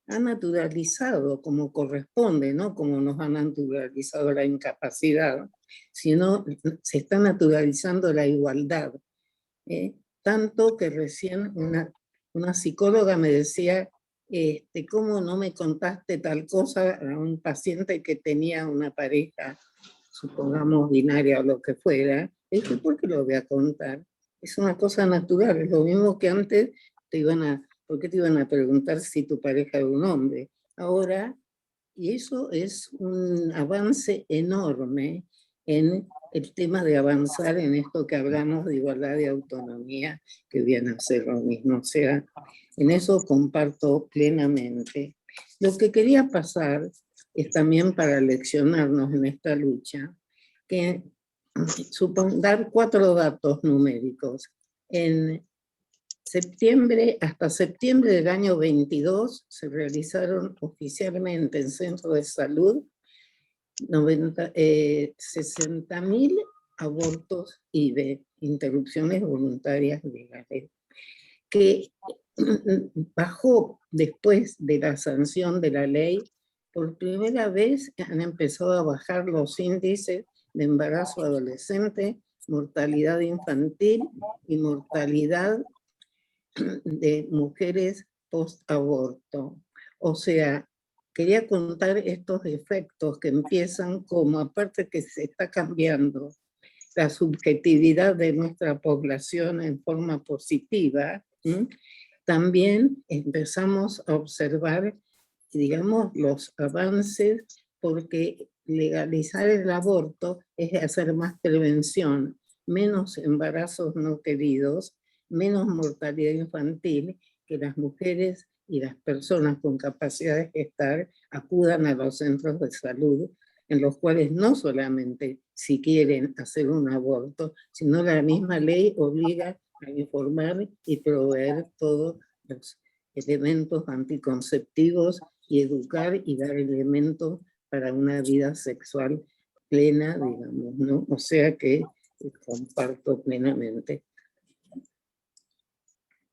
[SPEAKER 3] ha naturalizado como corresponde, no como nos han naturalizado la incapacidad, sino se está naturalizando la igualdad. Tanto que recién una psicóloga me decía, ¿cómo no me contaste tal cosa a un paciente que tenía una pareja, supongamos binaria o lo que fuera? Dije, ¿por qué lo voy a contar? Es una cosa natural, es lo mismo que antes ¿por qué te iban a preguntar si tu pareja era un hombre? Ahora, y eso es un avance enorme en el tema de avanzar en esto que hablamos de igualdad y autonomía, que viene a ser lo mismo. O sea, en eso comparto plenamente. Lo que quería pasar es también para leccionarnos en esta lucha, que dar 4 datos numéricos. Hasta septiembre del año 22 se realizaron oficialmente en centros de salud 60.000 abortos y de interrupciones voluntarias legales. que bajó después de la sanción de la ley. Por primera vez han empezado a bajar los índices de embarazo adolescente, mortalidad infantil y mortalidad de mujeres post-aborto. O sea, quería contar estos efectos que empiezan como, aparte que se está cambiando la subjetividad de nuestra población en forma positiva, también empezamos a observar, digamos, los avances, porque legalizar el aborto es hacer más prevención, menos embarazos no queridos, menos mortalidad infantil, que las mujeres y las personas con capacidad de gestar acudan a los centros de salud, en los cuales no solamente si quieren hacer un aborto, sino la misma ley obliga a informar y proveer todos los elementos anticonceptivos y educar y dar elementos para una vida sexual plena, digamos, ¿no? O sea que comparto plenamente.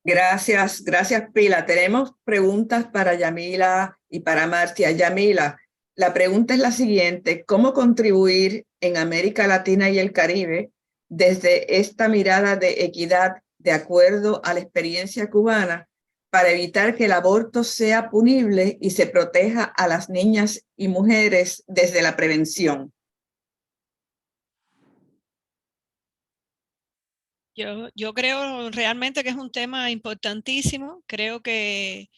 [SPEAKER 1] Gracias, gracias Pila. Tenemos preguntas para Yamila y para Marcia. Yamila, la pregunta es la siguiente: ¿cómo contribuir en América Latina y el Caribe desde esta mirada de equidad de acuerdo a la experiencia cubana para evitar que el aborto sea punible y se proteja a las niñas y mujeres desde la prevención?
[SPEAKER 4] Yo creo realmente que es un tema importantísimo. Creo que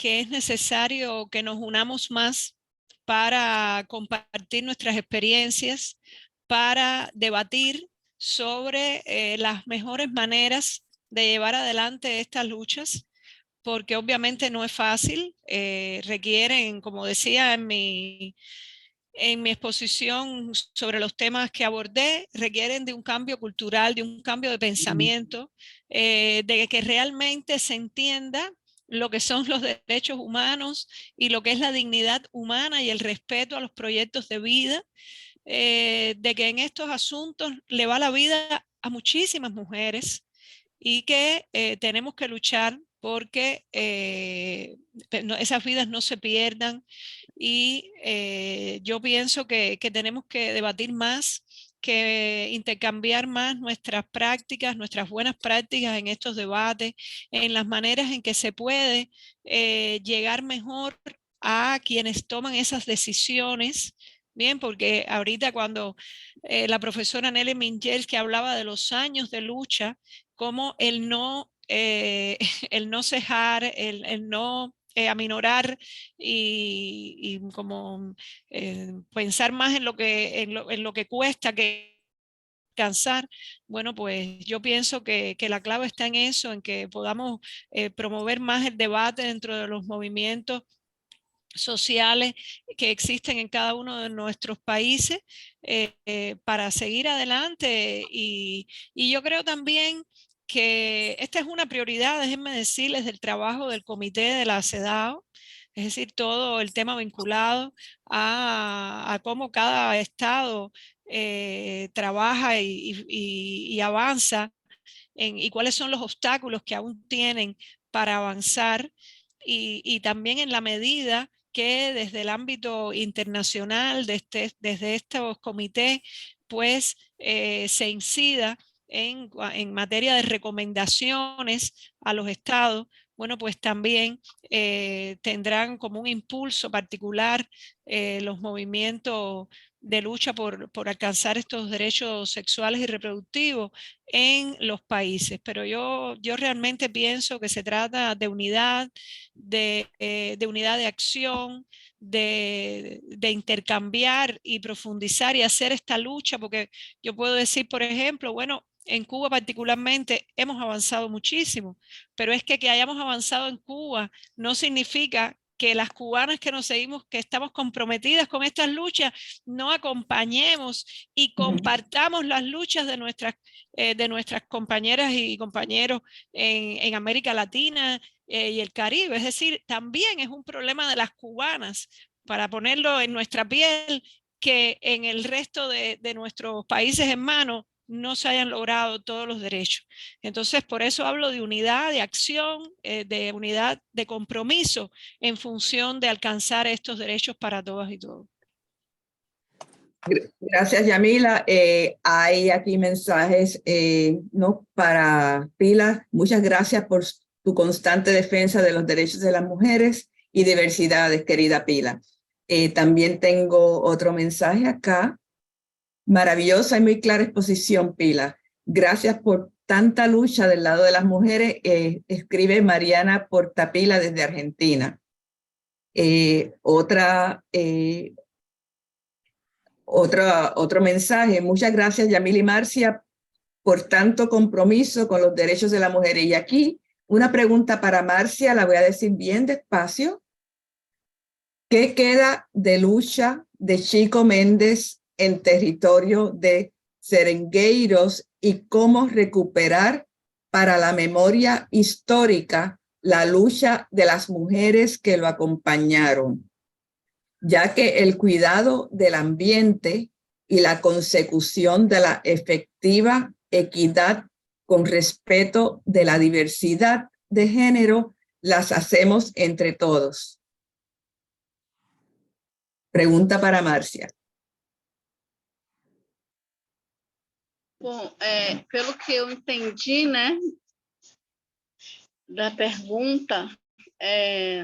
[SPEAKER 4] es necesario que nos unamos más para compartir nuestras experiencias, para debatir sobre las mejores maneras de llevar adelante estas luchas, porque obviamente no es fácil, requieren, como decía en mi exposición sobre los temas que abordé, requieren de un cambio cultural, de un cambio de pensamiento, de que realmente se entienda lo que son los derechos humanos y lo que es la dignidad humana y el respeto a los proyectos de vida, de que en estos asuntos le va la vida a muchísimas mujeres y que tenemos que luchar porque esas vidas no se pierdan. Y yo pienso que tenemos que debatir más, que intercambiar más nuestras prácticas, nuestras buenas prácticas en estos debates, en las maneras en que se puede llegar mejor a quienes toman esas decisiones. Bien, porque ahorita cuando la profesora Nelly Mingel, que hablaba de los años de lucha, como el no cejar, el no aminorar y como pensar más en lo que cuesta que alcanzar. Bueno, pues yo pienso que la clave está en eso, en que podamos promover más el debate dentro de los movimientos sociales que existen en cada uno de nuestros países para seguir adelante. Y yo creo también que esta es una prioridad, déjenme decirles, del trabajo del comité de la CEDAW, es decir, todo el tema vinculado a cómo cada estado trabaja y avanza y cuáles son los obstáculos que aún tienen para avanzar, y también en la medida que desde el ámbito internacional, desde estos comités, pues se incida en materia de recomendaciones a los estados. Bueno, pues también tendrán como un impulso particular los movimientos de lucha por alcanzar estos derechos sexuales y reproductivos en los países. Pero yo realmente pienso que se trata de unidad, de unidad de acción, de intercambiar y profundizar y hacer esta lucha, porque yo puedo decir, por ejemplo, bueno, en Cuba particularmente hemos avanzado muchísimo, pero es que hayamos avanzado en Cuba no significa que las cubanas que estamos comprometidas con estas luchas, no acompañemos y compartamos las luchas de nuestras compañeras y compañeros en América Latina y el Caribe. Es decir, también es un problema de las cubanas, para ponerlo en nuestra piel, que en el resto de nuestros países hermanos no se hayan logrado todos los derechos. Entonces, por eso hablo de unidad, de acción, de unidad, de compromiso en función de alcanzar estos derechos para todas y todos.
[SPEAKER 1] Gracias, Yamila. Hay aquí mensajes ¿no? para Pilar. Muchas gracias por tu constante defensa de los derechos de las mujeres y diversidades, querida Pilar. También tengo otro mensaje acá. Maravillosa y muy clara exposición, Pilar. Gracias por tanta lucha del lado de las mujeres, escribe Mariana Portapila desde Argentina. Otro mensaje. Muchas gracias, Yamila y Marcia, por tanto compromiso con los derechos de la mujer. Y aquí una pregunta para Marcia, la voy a decir bien despacio. ¿Qué queda de lucha de Chico Méndez en territorio de Seringueiros y cómo recuperar para la memoria histórica la lucha de las mujeres que lo acompañaron? Ya que el cuidado del ambiente y la consecución de la efectiva equidad con respeto de la diversidad de género las hacemos entre todos. Pregunta para Marcia.
[SPEAKER 5] Bom, pelo que eu entendi, né, da pergunta,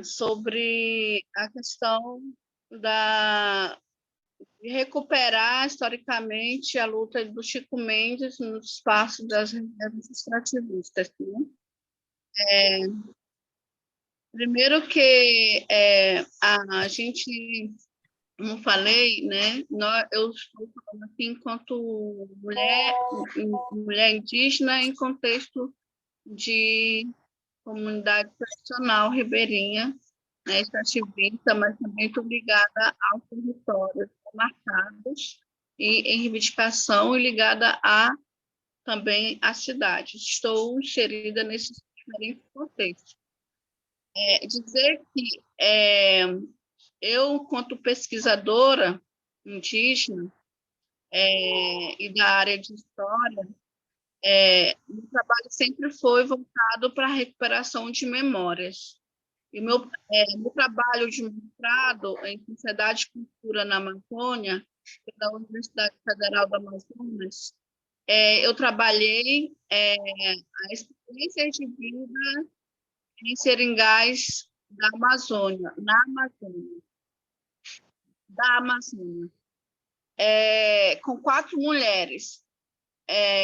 [SPEAKER 5] sobre a questão de recuperar historicamente a luta do Chico Mendes no espaço das reservas extrativistas, né? Primeiro que a gente, como falei, né, eu estou falando aqui enquanto mulher indígena em contexto de comunidade tradicional ribeirinha, né, extrativista, mas também muito ligada aos territórios marcados e em reivindicação e ligada também à cidade. Estou inserida nesses diferentes contextos. Dizer que eu, quanto pesquisadora indígena e da área de história, meu trabalho sempre foi voltado para a recuperação de memórias. E meu trabalho de mestrado em Sociedade e Cultura na Amazônia, pela Universidade Federal do Amazonas, eu trabalhei a experiência de vida em seringais da Amazônia, com 4 mulheres.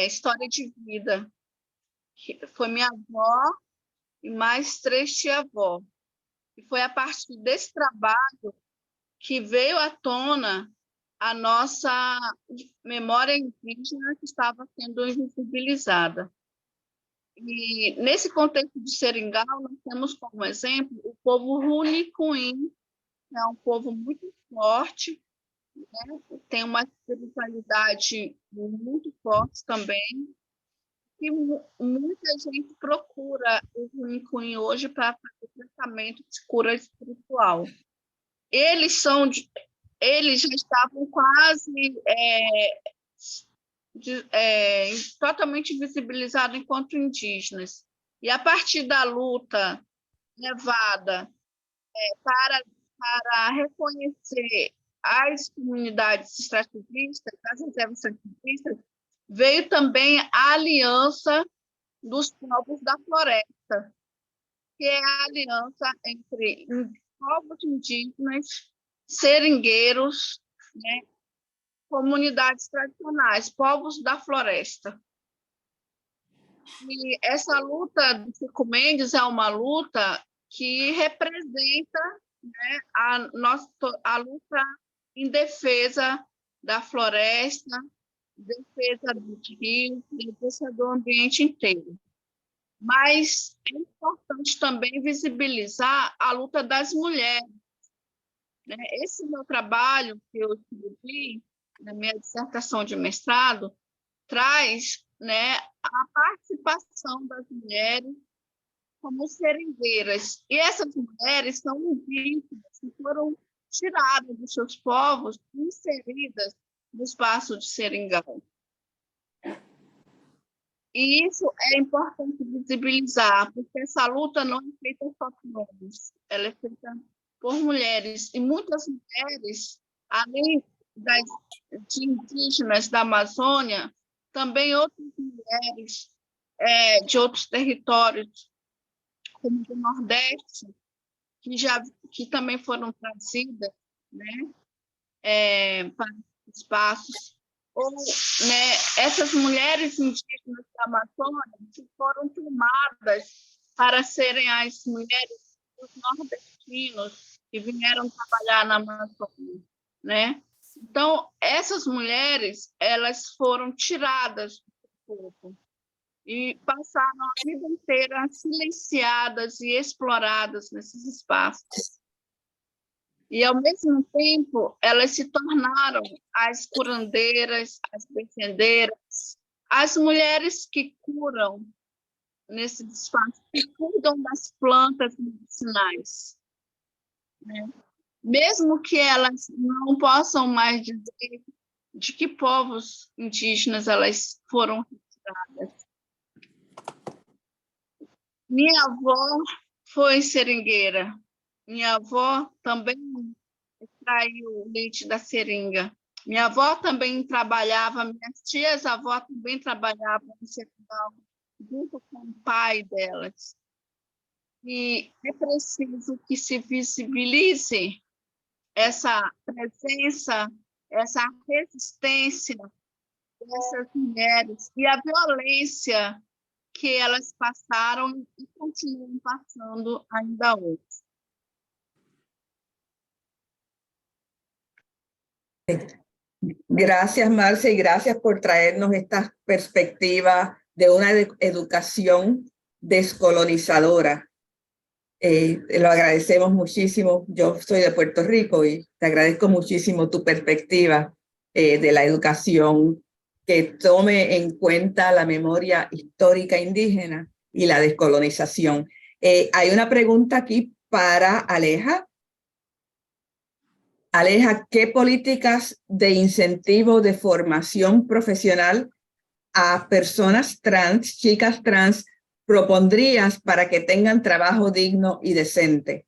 [SPEAKER 5] História de vida. Foi minha avó e mais 3 tia-avó. E foi a partir desse trabalho que veio à tona a nossa memória indígena que estava sendo invisibilizada. E, nesse contexto de seringal, nós temos como exemplo o povo Runicuim, que é um povo muito forte, né? Tem uma espiritualidade muito forte também, e muita gente procura o Runicuim hoje para fazer tratamento de cura espiritual. Eles já estavam quase totalmente visibilizados enquanto indígenas. E a partir da luta levada para reconhecer as comunidades extrativistas, as reservas extrativistas, veio também a aliança dos povos da floresta, que é a aliança entre povos indígenas, seringueiros, né, comunidades tradicionais, povos da floresta. E essa luta do Chico Mendes é uma luta que representa, né, a luta em defesa da floresta, defesa dos rios, defesa do ambiente inteiro. Mas é importante também visibilizar a luta das mulheres, né? Esse meu trabalho que eu escrevi na minha dissertação de mestrado traz, né, a participação das mulheres como seringueiras. E essas mulheres são indígenas que foram tiradas dos seus povos e inseridas no espaço de seringal. E isso é importante visibilizar, porque essa luta não é feita só por homens, ela é feita por mulheres. E muitas mulheres, além de indígenas da Amazônia, também outras mulheres de outros territórios, como do Nordeste, que também foram trazidas, né, para espaços, ou, né, essas mulheres indígenas da Amazônia que foram tomadas para serem as mulheres dos nordestinos que vieram trabalhar na Amazônia, né? Então, essas mulheres, elas foram tiradas do corpo e passaram a vida inteira silenciadas e exploradas nesses espaços. E, ao mesmo tempo, elas se tornaram as curandeiras, as benzendeiras, as mulheres que curam nesses espaços, que cuidam das plantas medicinais, né? Mesmo que elas não possam mais dizer de que povos indígenas elas foram retiradas. Minha avó foi seringueira. Minha avó também extraiu o leite da seringa. Minha avó também trabalhava, minhas tias-avó também trabalhavam no seringal, junto com o pai delas. E é preciso que se visibilize essa presença, essa resistência dessas mulheres e a violência que elas passaram e continuam passando ainda hoje.
[SPEAKER 1] Gracias, Marcia, y gracias por traernos esta perspectiva de una educación descolonizadora. Lo agradecemos muchísimo. Yo soy de Puerto Rico y te agradezco muchísimo tu perspectiva de la educación que tome en cuenta la memoria histórica indígena y la descolonización. Hay una pregunta aquí para Aleja. Aleja, ¿qué políticas de incentivo de formación profesional a personas trans, chicas trans, propondrías para que tengan trabajo digno y decente?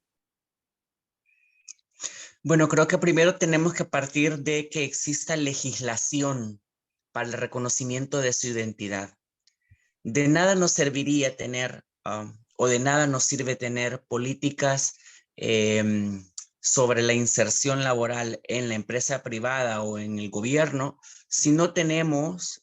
[SPEAKER 6] Bueno, creo que primero tenemos que partir de que exista legislación para el reconocimiento de su identidad. De nada nos serviría tener, o de nada nos sirve tener políticas sobre la inserción laboral en la empresa privada o en el gobierno si no tenemos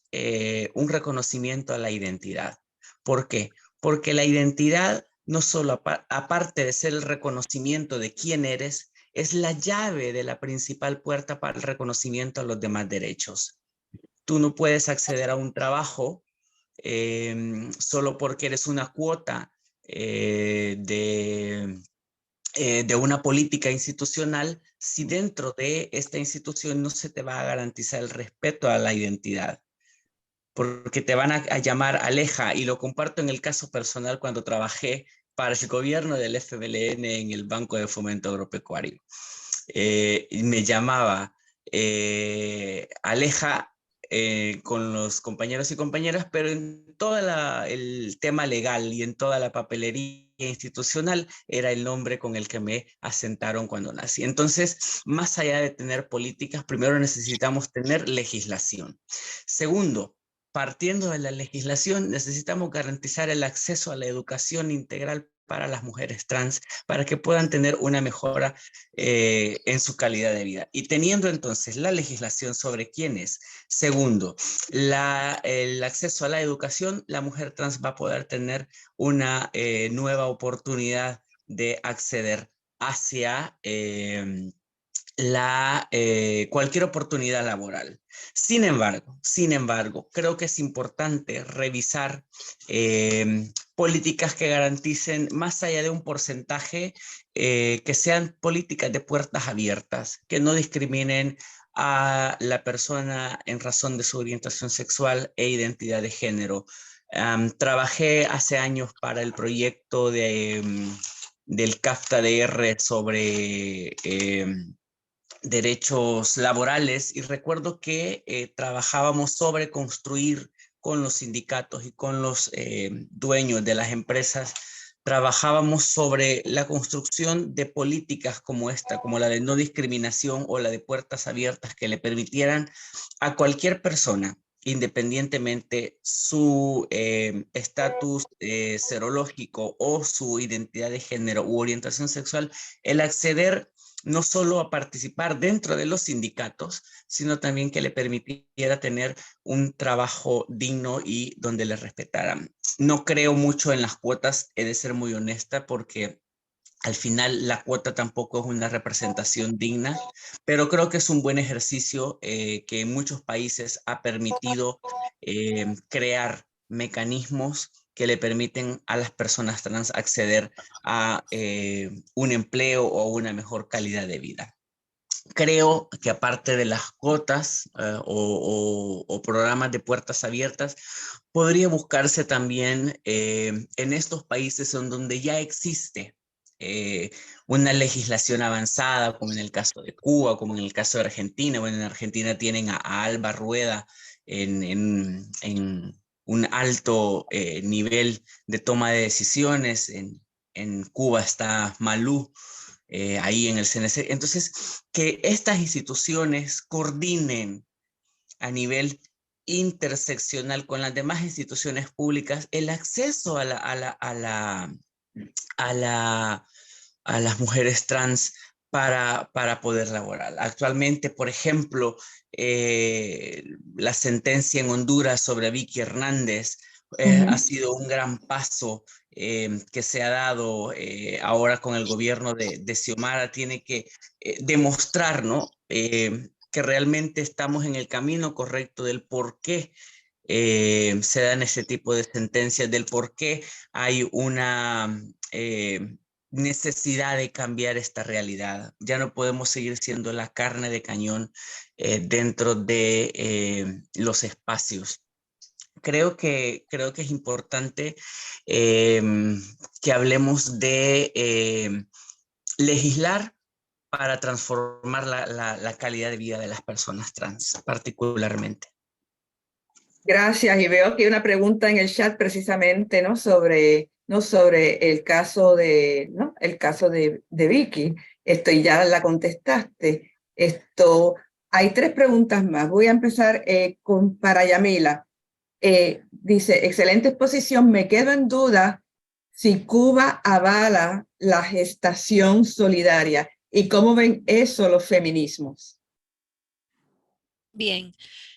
[SPEAKER 6] un reconocimiento a la identidad. ¿Por qué? Porque la identidad, no solo aparte de ser el reconocimiento de quién eres, es la llave de la principal puerta para el reconocimiento a los demás derechos. Tú no puedes acceder a un trabajo solo porque eres una cuota de una política institucional si dentro de esta institución no se te va a garantizar el respeto a la identidad. Porque te van a llamar Aleja, y lo comparto en el caso personal cuando trabajé para el gobierno del FBLN en el Banco de Fomento Agropecuario. Y me llamaba Aleja con los compañeros y compañeras, pero en todo el tema legal y en toda la papelería institucional era el nombre con el que me asentaron cuando nací. Entonces, más allá de tener políticas, primero necesitamos tener legislación. Segundo, partiendo de la legislación, necesitamos garantizar el acceso a la educación integral para las mujeres trans, para que puedan tener una mejora en su calidad de vida. Y teniendo entonces la legislación sobre quién es. Segundo, el acceso a la educación, la mujer trans va a poder tener una nueva oportunidad de acceder hacia cualquier oportunidad laboral. Sin embargo, creo que es importante revisar políticas que garanticen, más allá de un porcentaje, que sean políticas de puertas abiertas, que no discriminen a la persona en razón de su orientación sexual e identidad de género. Trabajé hace años para el proyecto del CAFTA-DR sobre derechos laborales, y recuerdo que trabajábamos sobre construir con los sindicatos y con los dueños de las empresas, trabajábamos sobre la construcción de políticas como esta, como la de no discriminación o la de puertas abiertas que le permitieran a cualquier persona, independientemente su estatus serológico o su identidad de género u orientación sexual, el acceder no solo a participar dentro de los sindicatos, sino también que le permitiera tener un trabajo digno y donde le respetaran. No creo mucho en las cuotas, he de ser muy honesta, porque al final la cuota tampoco es una representación digna, pero creo que es un buen ejercicio que en muchos países ha permitido crear mecanismos que le permiten a las personas trans acceder a un empleo o una mejor calidad de vida. Creo que aparte de las cuotas o programas de puertas abiertas, podría buscarse también en estos países en donde ya existe una legislación avanzada, como en el caso de Cuba, como en el caso de Argentina. Bueno, en Argentina tienen a Alba Rueda en un alto nivel de toma de decisiones. En Cuba está Malú, ahí en el CNC. Entonces, que estas instituciones coordinen a nivel interseccional con las demás instituciones públicas el acceso a las mujeres trans para poder laborar. Actualmente, por ejemplo, la sentencia en Honduras sobre Vicky Hernández ha sido un gran paso que se ha dado ahora con el gobierno de Xiomara. Tiene que demostrar, ¿no? Que realmente estamos en el camino correcto del por qué se dan ese tipo de sentencias, del por qué hay una necesidad de cambiar esta realidad. Ya no podemos seguir siendo la carne de cañón dentro de los espacios. Creo que es importante que hablemos de legislar para transformar la calidad de vida de las personas trans, particularmente.
[SPEAKER 1] Gracias. Y veo que hay una pregunta en el chat precisamente, ¿no? Sobre el caso ¿no? El caso de Vicky. Esto y ya la contestaste. Hay 3 preguntas más. Voy a empezar para Yamila. Dice, excelente exposición. Me quedo en duda si Cuba avala la gestación solidaria y cómo ven eso los feminismos.
[SPEAKER 4] Bien,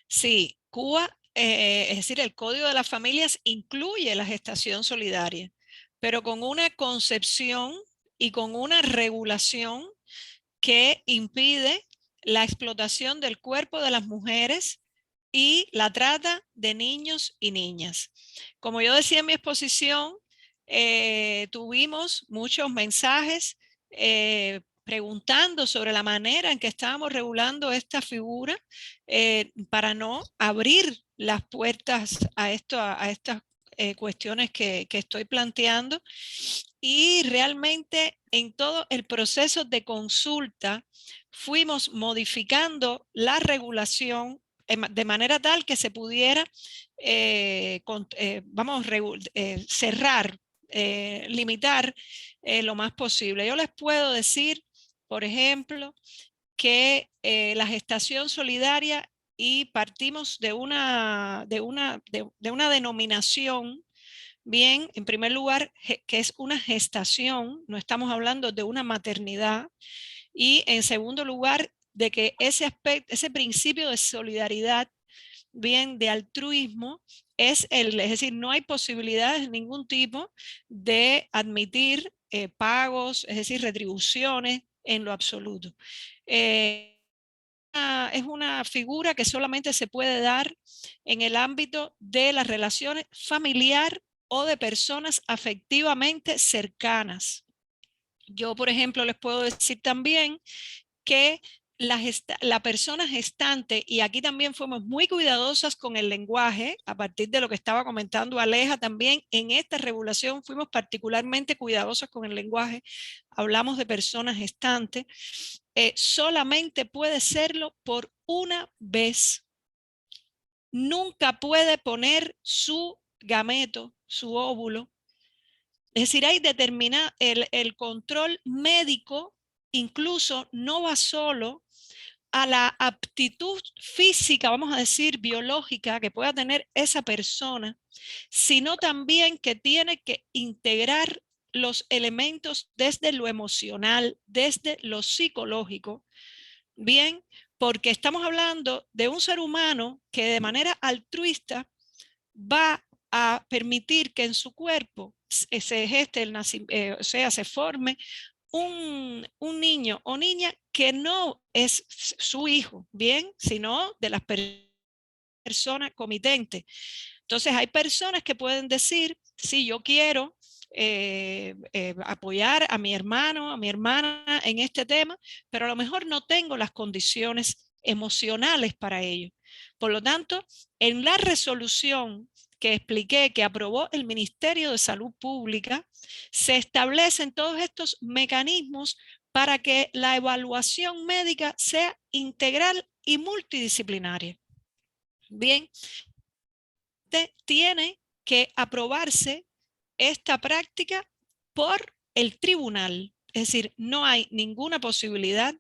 [SPEAKER 4] sí, Cuba, es decir, el Código de las Familias incluye la gestación solidaria, pero con una concepción y con una regulación que impide la explotación del cuerpo de las mujeres y la trata de niños y niñas. Como yo decía en mi exposición, tuvimos muchos mensajes preguntando sobre la manera en que estábamos regulando esta figura para no abrir las puertas a estas cuestiones que estoy planteando. Y realmente en todo el proceso de consulta fuimos modificando la regulación de manera tal que se pudiera cerrar, limitar lo más posible. Yo les puedo decir, por ejemplo, que la gestación solidaria, y partimos de una denominación, bien, en primer lugar, que es una gestación, no estamos hablando de una maternidad, y en segundo lugar, de que ese aspecto, ese principio de solidaridad, bien, de altruismo, es decir, no hay posibilidades de ningún tipo de admitir pagos, es decir, retribuciones en lo absoluto. Es una figura que solamente se puede dar en el ámbito de las relaciones familiar o de personas afectivamente cercanas. Yo, por ejemplo, les puedo decir también que la persona gestante, y aquí también fuimos muy cuidadosas con el lenguaje, a partir de lo que estaba comentando Aleja también, en esta regulación fuimos particularmente cuidadosas con el lenguaje, hablamos de personas gestantes, solamente puede serlo por una vez. nunca puede poner su gameto, su óvulo. Es decir, hay determinado, el control médico incluso no va solo a la aptitud física, vamos a decir, biológica que pueda tener esa persona, sino también que tiene que integrar los elementos desde lo emocional, desde lo psicológico. Bien, porque estamos hablando de un ser humano que de manera altruista va a permitir que en su cuerpo se geste o sea, se forme un niño o niña que no es su hijo, bien, sino de las personas comitentes. Entonces hay personas que pueden decir, sí, yo quiero apoyar a mi hermano, a mi hermana en este tema, pero a lo mejor no tengo las condiciones emocionales para ello. Por lo tanto, en la resolución que expliqué, que aprobó el Ministerio de Salud Pública, se establecen todos estos mecanismos para que la evaluación médica sea integral y multidisciplinaria. Bien, tiene que aprobarse esta práctica por el tribunal. Es decir, no hay ninguna posibilidad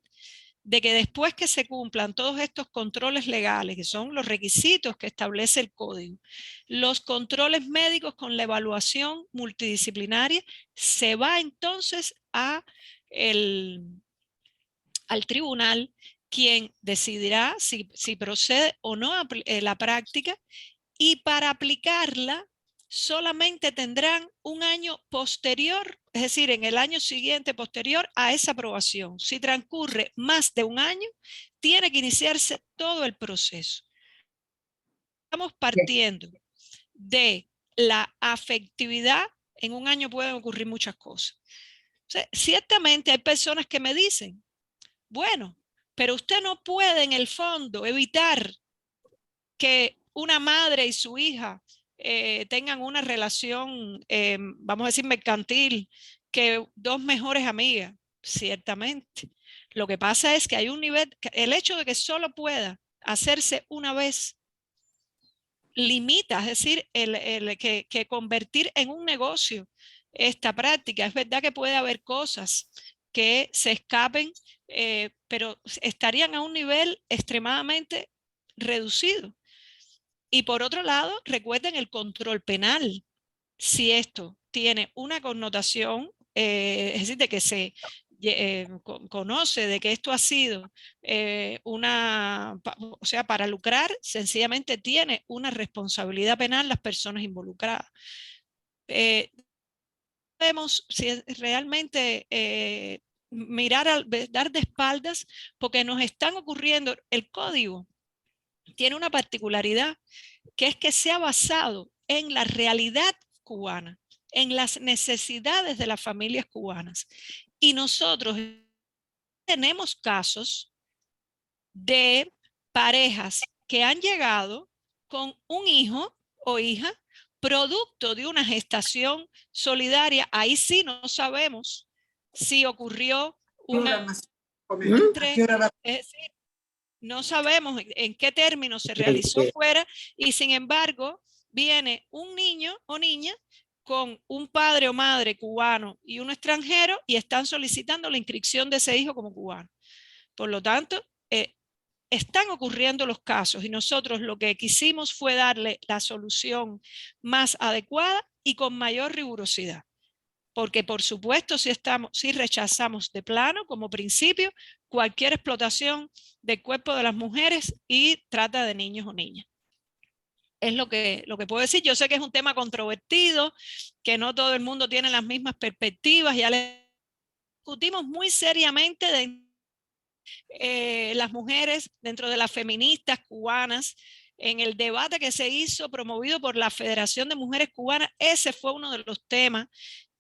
[SPEAKER 4] de que después que se cumplan todos estos controles legales, que son los requisitos que establece el código, los controles médicos con la evaluación multidisciplinaria, se va entonces al tribunal, quien decidirá si procede o no la práctica, y para aplicarla solamente tendrán un año posterior, es decir, en el año siguiente posterior a esa aprobación. Si transcurre más de un año, tiene que iniciarse todo el proceso. Estamos partiendo de la afectividad. En un año pueden ocurrir muchas cosas. O sea, ciertamente hay personas que me dicen, bueno, pero usted no puede en el fondo evitar que una madre y su hija tengan una relación, vamos a decir, mercantil, que dos mejores amigas. Ciertamente. Lo que pasa es que hay un nivel, el hecho de que solo pueda hacerse una vez limita, es decir, que convertir en un negocio esta práctica. Es verdad que puede haber cosas que se escapen, pero estarían a un nivel extremadamente reducido. Y por otro lado, recuerden el control penal. Si esto tiene una connotación, es decir, de que se conoce de que esto ha sido o sea, para lucrar, sencillamente tiene una responsabilidad penal las personas involucradas. Debemos realmente dar de espaldas, porque nos están ocurriendo, el código tiene una particularidad, que es que se ha basado en la realidad cubana, en las necesidades de las familias cubanas. Y nosotros tenemos casos de parejas que han llegado con un hijo o hija producto de una gestación solidaria. Ahí sí no sabemos si ocurrió una... Es decir, no sabemos en qué términos se realizó fuera, y sin embargo viene un niño o niña con un padre o madre cubano y uno extranjero y están solicitando la inscripción de ese hijo como cubano. Por lo tanto, están ocurriendo los casos, y nosotros lo que quisimos fue darle la solución más adecuada y con mayor rigurosidad. Porque por supuesto si rechazamos de plano como principio cualquier explotación del cuerpo de las mujeres y trata de niños o niñas. Es lo que puedo decir. Yo sé que es un tema controvertido, que no todo el mundo tiene las mismas perspectivas. Ya le discutimos muy seriamente de las mujeres dentro de las feministas cubanas. En el debate que se hizo promovido por la Federación de Mujeres Cubanas, ese fue uno de los temas,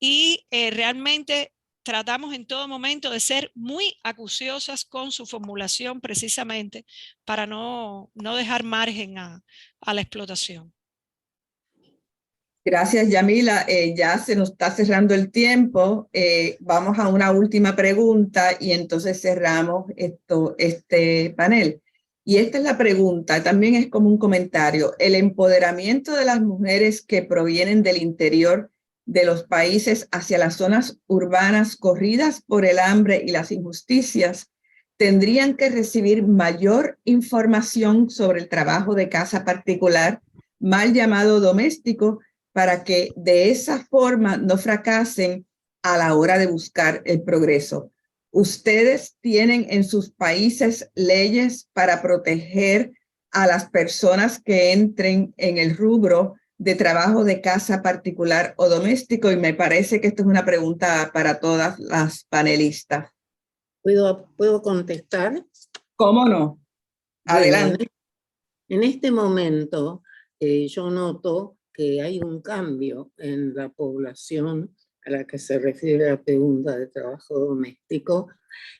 [SPEAKER 4] y realmente tratamos en todo momento de ser muy acuciosas con su formulación, precisamente para no dejar margen a la explotación.
[SPEAKER 1] Gracias, Yamila. Ya se nos está cerrando el tiempo. Vamos a una última pregunta y entonces cerramos este panel. Y esta es la pregunta, también es como un comentario. ¿El empoderamiento de las mujeres que provienen del interior de los países hacia las zonas urbanas corridas por el hambre y las injusticias tendrían que recibir mayor información sobre el trabajo de casa particular, mal llamado doméstico, para que de esa forma no fracasen a la hora de buscar el progreso? ¿Ustedes tienen en sus países leyes para proteger a las personas que entren en el rubro de trabajo de casa particular o doméstico? Y me parece que esto es una pregunta para todas las panelistas.
[SPEAKER 3] ¿Puedo contestar?
[SPEAKER 1] ¿Cómo no? Adelante.
[SPEAKER 3] Bueno, en este momento yo noto que hay un cambio en la población a la que se refiere la pregunta de trabajo doméstico,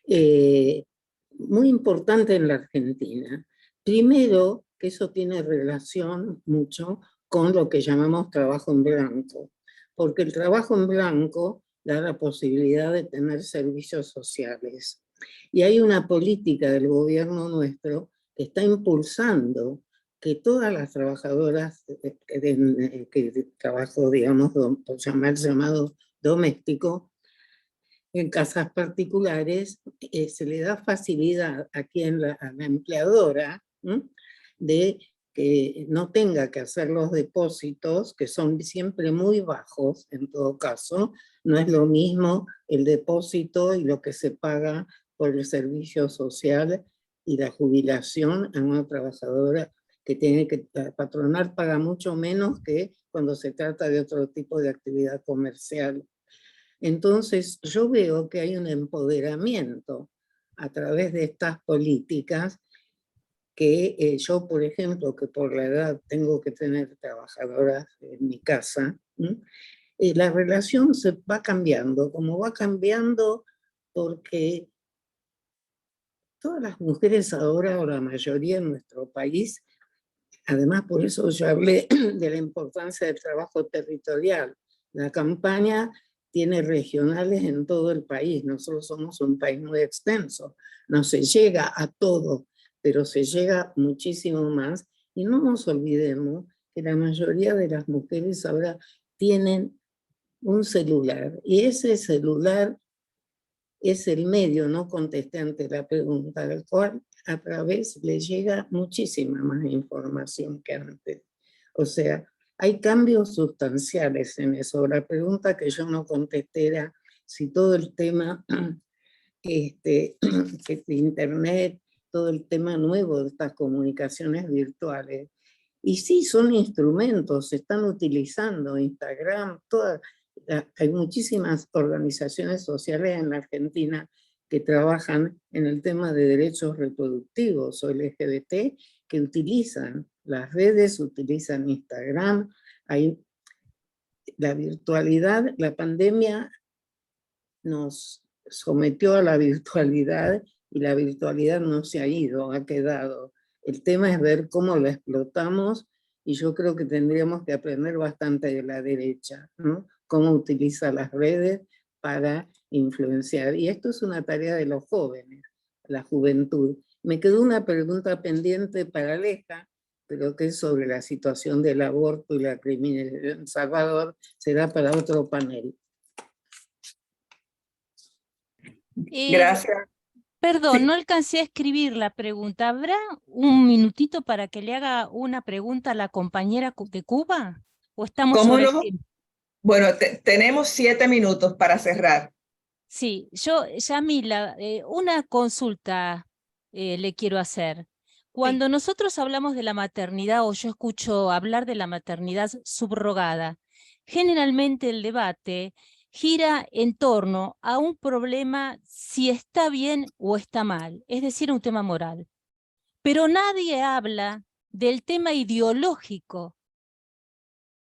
[SPEAKER 3] muy importante en la Argentina. Primero, que eso tiene relación mucho con lo que llamamos trabajo en blanco, porque el trabajo en blanco da la posibilidad de tener servicios sociales. Y hay una política del gobierno nuestro que está impulsando que todas las trabajadoras que trabajo, digamos, por llamado doméstico, en casas particulares, se le da facilidad a la empleadora, ¿m? De que no tenga que hacer los depósitos, que son siempre muy bajos en todo caso. No es lo mismo el depósito y lo que se paga por el servicio social y la jubilación a una trabajadora que tiene que, la patronal paga mucho menos que cuando se trata de otro tipo de actividad comercial. Entonces yo veo que hay un empoderamiento a través de estas políticas que yo, por ejemplo, que por la edad tengo que tener trabajadoras en mi casa, la relación se va cambiando, como va cambiando porque todas las mujeres ahora, o la mayoría en nuestro país, además por eso yo hablé de la importancia del trabajo territorial. La campaña tiene regionales en todo el país, nosotros somos un país muy extenso, no se llega a todo, pero se llega muchísimo más, y no nos olvidemos que la mayoría de las mujeres ahora tienen un celular, y ese celular es el medio, no contesté ante la pregunta, del cual a través le llega muchísima más información que antes. O sea, hay cambios sustanciales en eso. La pregunta que yo no contesté era si todo el tema de internet, todo el tema nuevo de estas comunicaciones virtuales. Y sí, son instrumentos, se están utilizando Instagram, hay muchísimas organizaciones sociales en la Argentina que trabajan en el tema de derechos reproductivos o LGBT, que utilizan las redes, utilizan Instagram. Hay la virtualidad, la pandemia nos sometió a la virtualidad y la virtualidad no se ha ido, ha quedado. El tema es ver cómo la explotamos, y yo creo que tendríamos que aprender bastante de la derecha, ¿no? Cómo utiliza las redes para influenciar. Y esto es una tarea de los jóvenes, la juventud. Me quedó una pregunta pendiente para Aleja, pero que es sobre la situación del aborto y la criminalidad en El Salvador, será para otro panel.
[SPEAKER 1] Gracias.
[SPEAKER 2] Perdón,
[SPEAKER 1] Sí.
[SPEAKER 2] no alcancé a escribir la pregunta. ¿Habrá un minutito para que le haga una pregunta a la compañera de Cuba? ¿O estamos
[SPEAKER 1] ¿Cómo
[SPEAKER 2] sobre el
[SPEAKER 1] no?
[SPEAKER 2] tiempo?
[SPEAKER 1] Bueno, tenemos 7 minutos para cerrar.
[SPEAKER 2] Sí, Yamila, una consulta le quiero hacer. Cuando nosotros hablamos de la maternidad, o yo escucho hablar de la maternidad subrogada, generalmente el debate gira en torno a un problema si está bien o está mal, es decir, un tema moral. Pero nadie habla del tema ideológico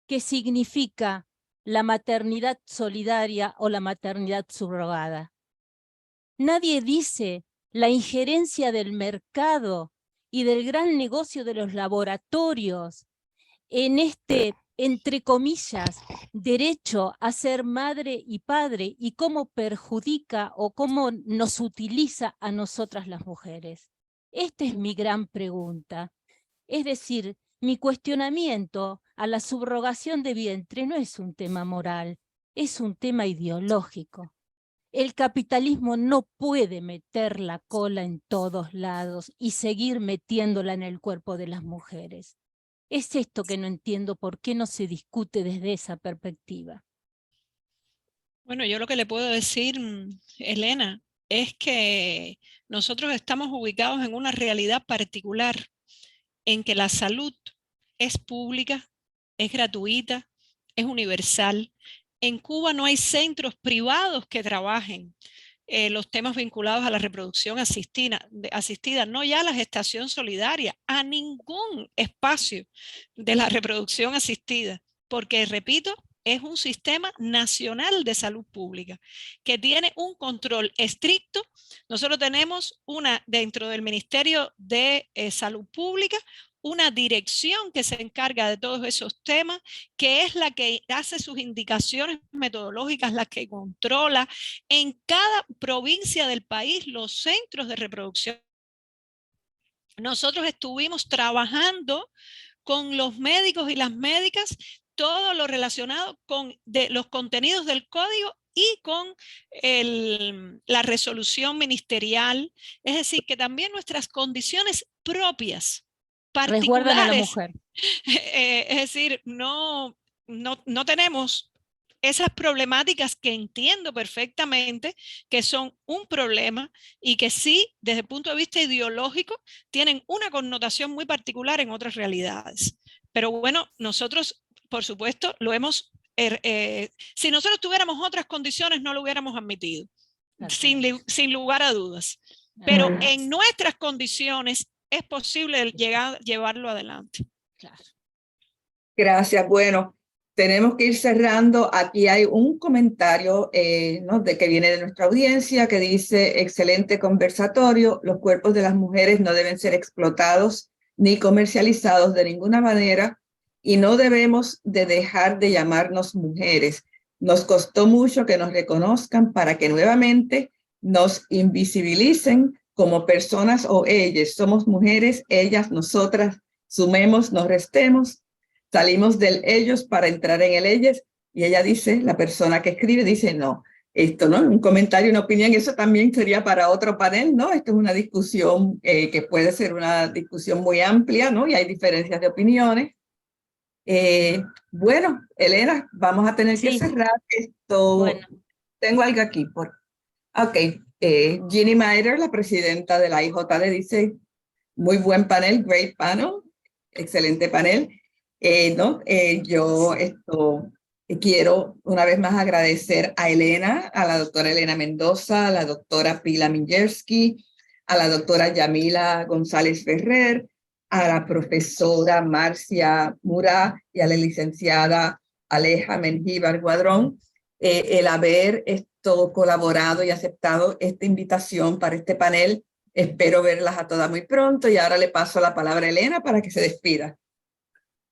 [SPEAKER 2] que significa la maternidad solidaria o la maternidad subrogada. Nadie dice la injerencia del mercado y del gran negocio de los laboratorios en este, entre comillas, derecho a ser madre y padre, y cómo perjudica o cómo nos utiliza a nosotras las mujeres. Esta es mi gran pregunta. Es decir, mi cuestionamiento a la subrogación de vientre no es un tema moral, es un tema ideológico. El capitalismo no puede meter la cola en todos lados y seguir metiéndola en el cuerpo de las mujeres. Es esto que no entiendo, por qué no se discute desde esa perspectiva.
[SPEAKER 4] Bueno, yo lo que le puedo decir, Elena, es que nosotros estamos ubicados en una realidad particular en que la salud es pública, es gratuita, es universal. En Cuba no hay centros privados que trabajen los temas vinculados a la reproducción asistida, no ya a la gestación solidaria, a ningún espacio de la reproducción asistida, porque, repito, es un sistema nacional de salud pública que tiene un control estricto. Nosotros tenemos dentro del Ministerio de Salud Pública, una dirección que se encarga de todos esos temas, que es la que hace sus indicaciones metodológicas, la que controla en cada provincia del país los centros de reproducción. Nosotros estuvimos trabajando con los médicos y las médicas todo lo relacionado con los contenidos del código y con la resolución ministerial, es decir, que también nuestras condiciones propias,
[SPEAKER 2] Resguardan a la
[SPEAKER 4] particulares,
[SPEAKER 2] mujer.
[SPEAKER 4] es decir, no tenemos esas problemáticas que entiendo perfectamente que son un problema y que sí, desde el punto de vista ideológico, tienen una connotación muy particular en otras realidades. Pero bueno, nosotros, por supuesto, lo hemos, si nosotros tuviéramos otras condiciones, no lo hubiéramos admitido, sin lugar a dudas. Pero en nuestras condiciones es posible llevarlo adelante.
[SPEAKER 2] Claro.
[SPEAKER 1] Gracias. Bueno, tenemos que ir cerrando. Aquí hay un comentario ¿no? que viene de nuestra audiencia que dice: excelente conversatorio, los cuerpos de las mujeres no deben ser explotados ni comercializados de ninguna manera y no debemos de dejar de llamarnos mujeres. Nos costó mucho que nos reconozcan para que nuevamente nos invisibilicen como personas o ellas. Somos mujeres, ellas, nosotras, sumemos, nos restemos. Salimos del ellos para entrar en el ellas, y ella dice, la persona que escribe dice, no, esto, ¿no? Un comentario, una opinión, eso también sería para otro panel, ¿no? Esto es una discusión que puede ser una discusión muy amplia, ¿no? Y hay diferencias de opiniones. Bueno, Elena, vamos a tener que cerrar esto.
[SPEAKER 2] Bueno.
[SPEAKER 1] Tengo algo aquí. Ok, Ginny Maider, la presidenta de la IJD, dice, muy buen panel, great panel, excelente panel. Yo quiero una vez más agradecer a Elena, a la doctora Elena Mendoza, a la doctora Pila Minjerski, a la doctora Yamila González Ferrer, a la profesora Marcia Murá y a la licenciada Aleja Mengíbar Guadrón, el haber colaborado y aceptado esta invitación para este panel. Espero verlas a todas muy pronto y ahora le paso la palabra a Elena para que se despida.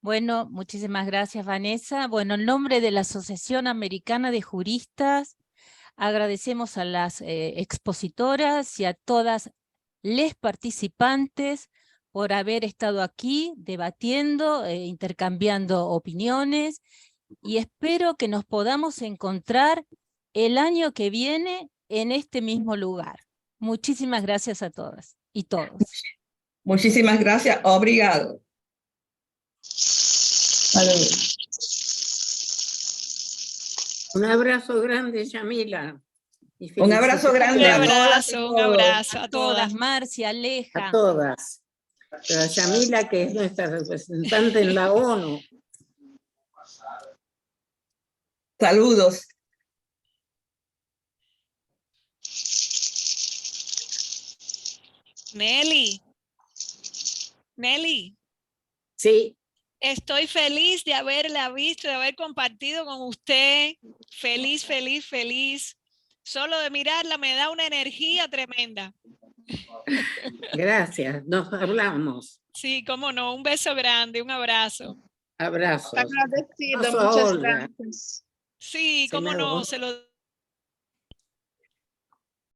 [SPEAKER 2] Bueno, muchísimas gracias, Vanessa. Bueno, en nombre de la Asociación Americana de Juristas, agradecemos a las expositoras y a todas les participantes por haber estado aquí debatiendo, intercambiando opiniones, y espero que nos podamos encontrar el año que viene en este mismo lugar. Muchísimas gracias a todas y todos.
[SPEAKER 1] Muchísimas gracias. Obrigado.
[SPEAKER 3] Un abrazo grande, Yamila.
[SPEAKER 1] Un abrazo grande.
[SPEAKER 4] Un abrazo a todas.
[SPEAKER 2] Marcia, Aleja.
[SPEAKER 3] A todas. Pero a Yamila, que es nuestra representante en la ONU.
[SPEAKER 1] Saludos.
[SPEAKER 4] Nelly.
[SPEAKER 3] Sí.
[SPEAKER 4] Estoy feliz de haberla visto, de haber compartido con usted. Feliz. Solo de mirarla me da una energía tremenda.
[SPEAKER 3] Gracias, nos hablamos.
[SPEAKER 4] Sí, cómo no, un beso grande, un abrazo.
[SPEAKER 3] Abrazos.
[SPEAKER 5] Agradecida,
[SPEAKER 3] Abrazo a
[SPEAKER 5] muchas
[SPEAKER 3] Olga.
[SPEAKER 5] gracias.
[SPEAKER 4] Sí, cómo no, se lo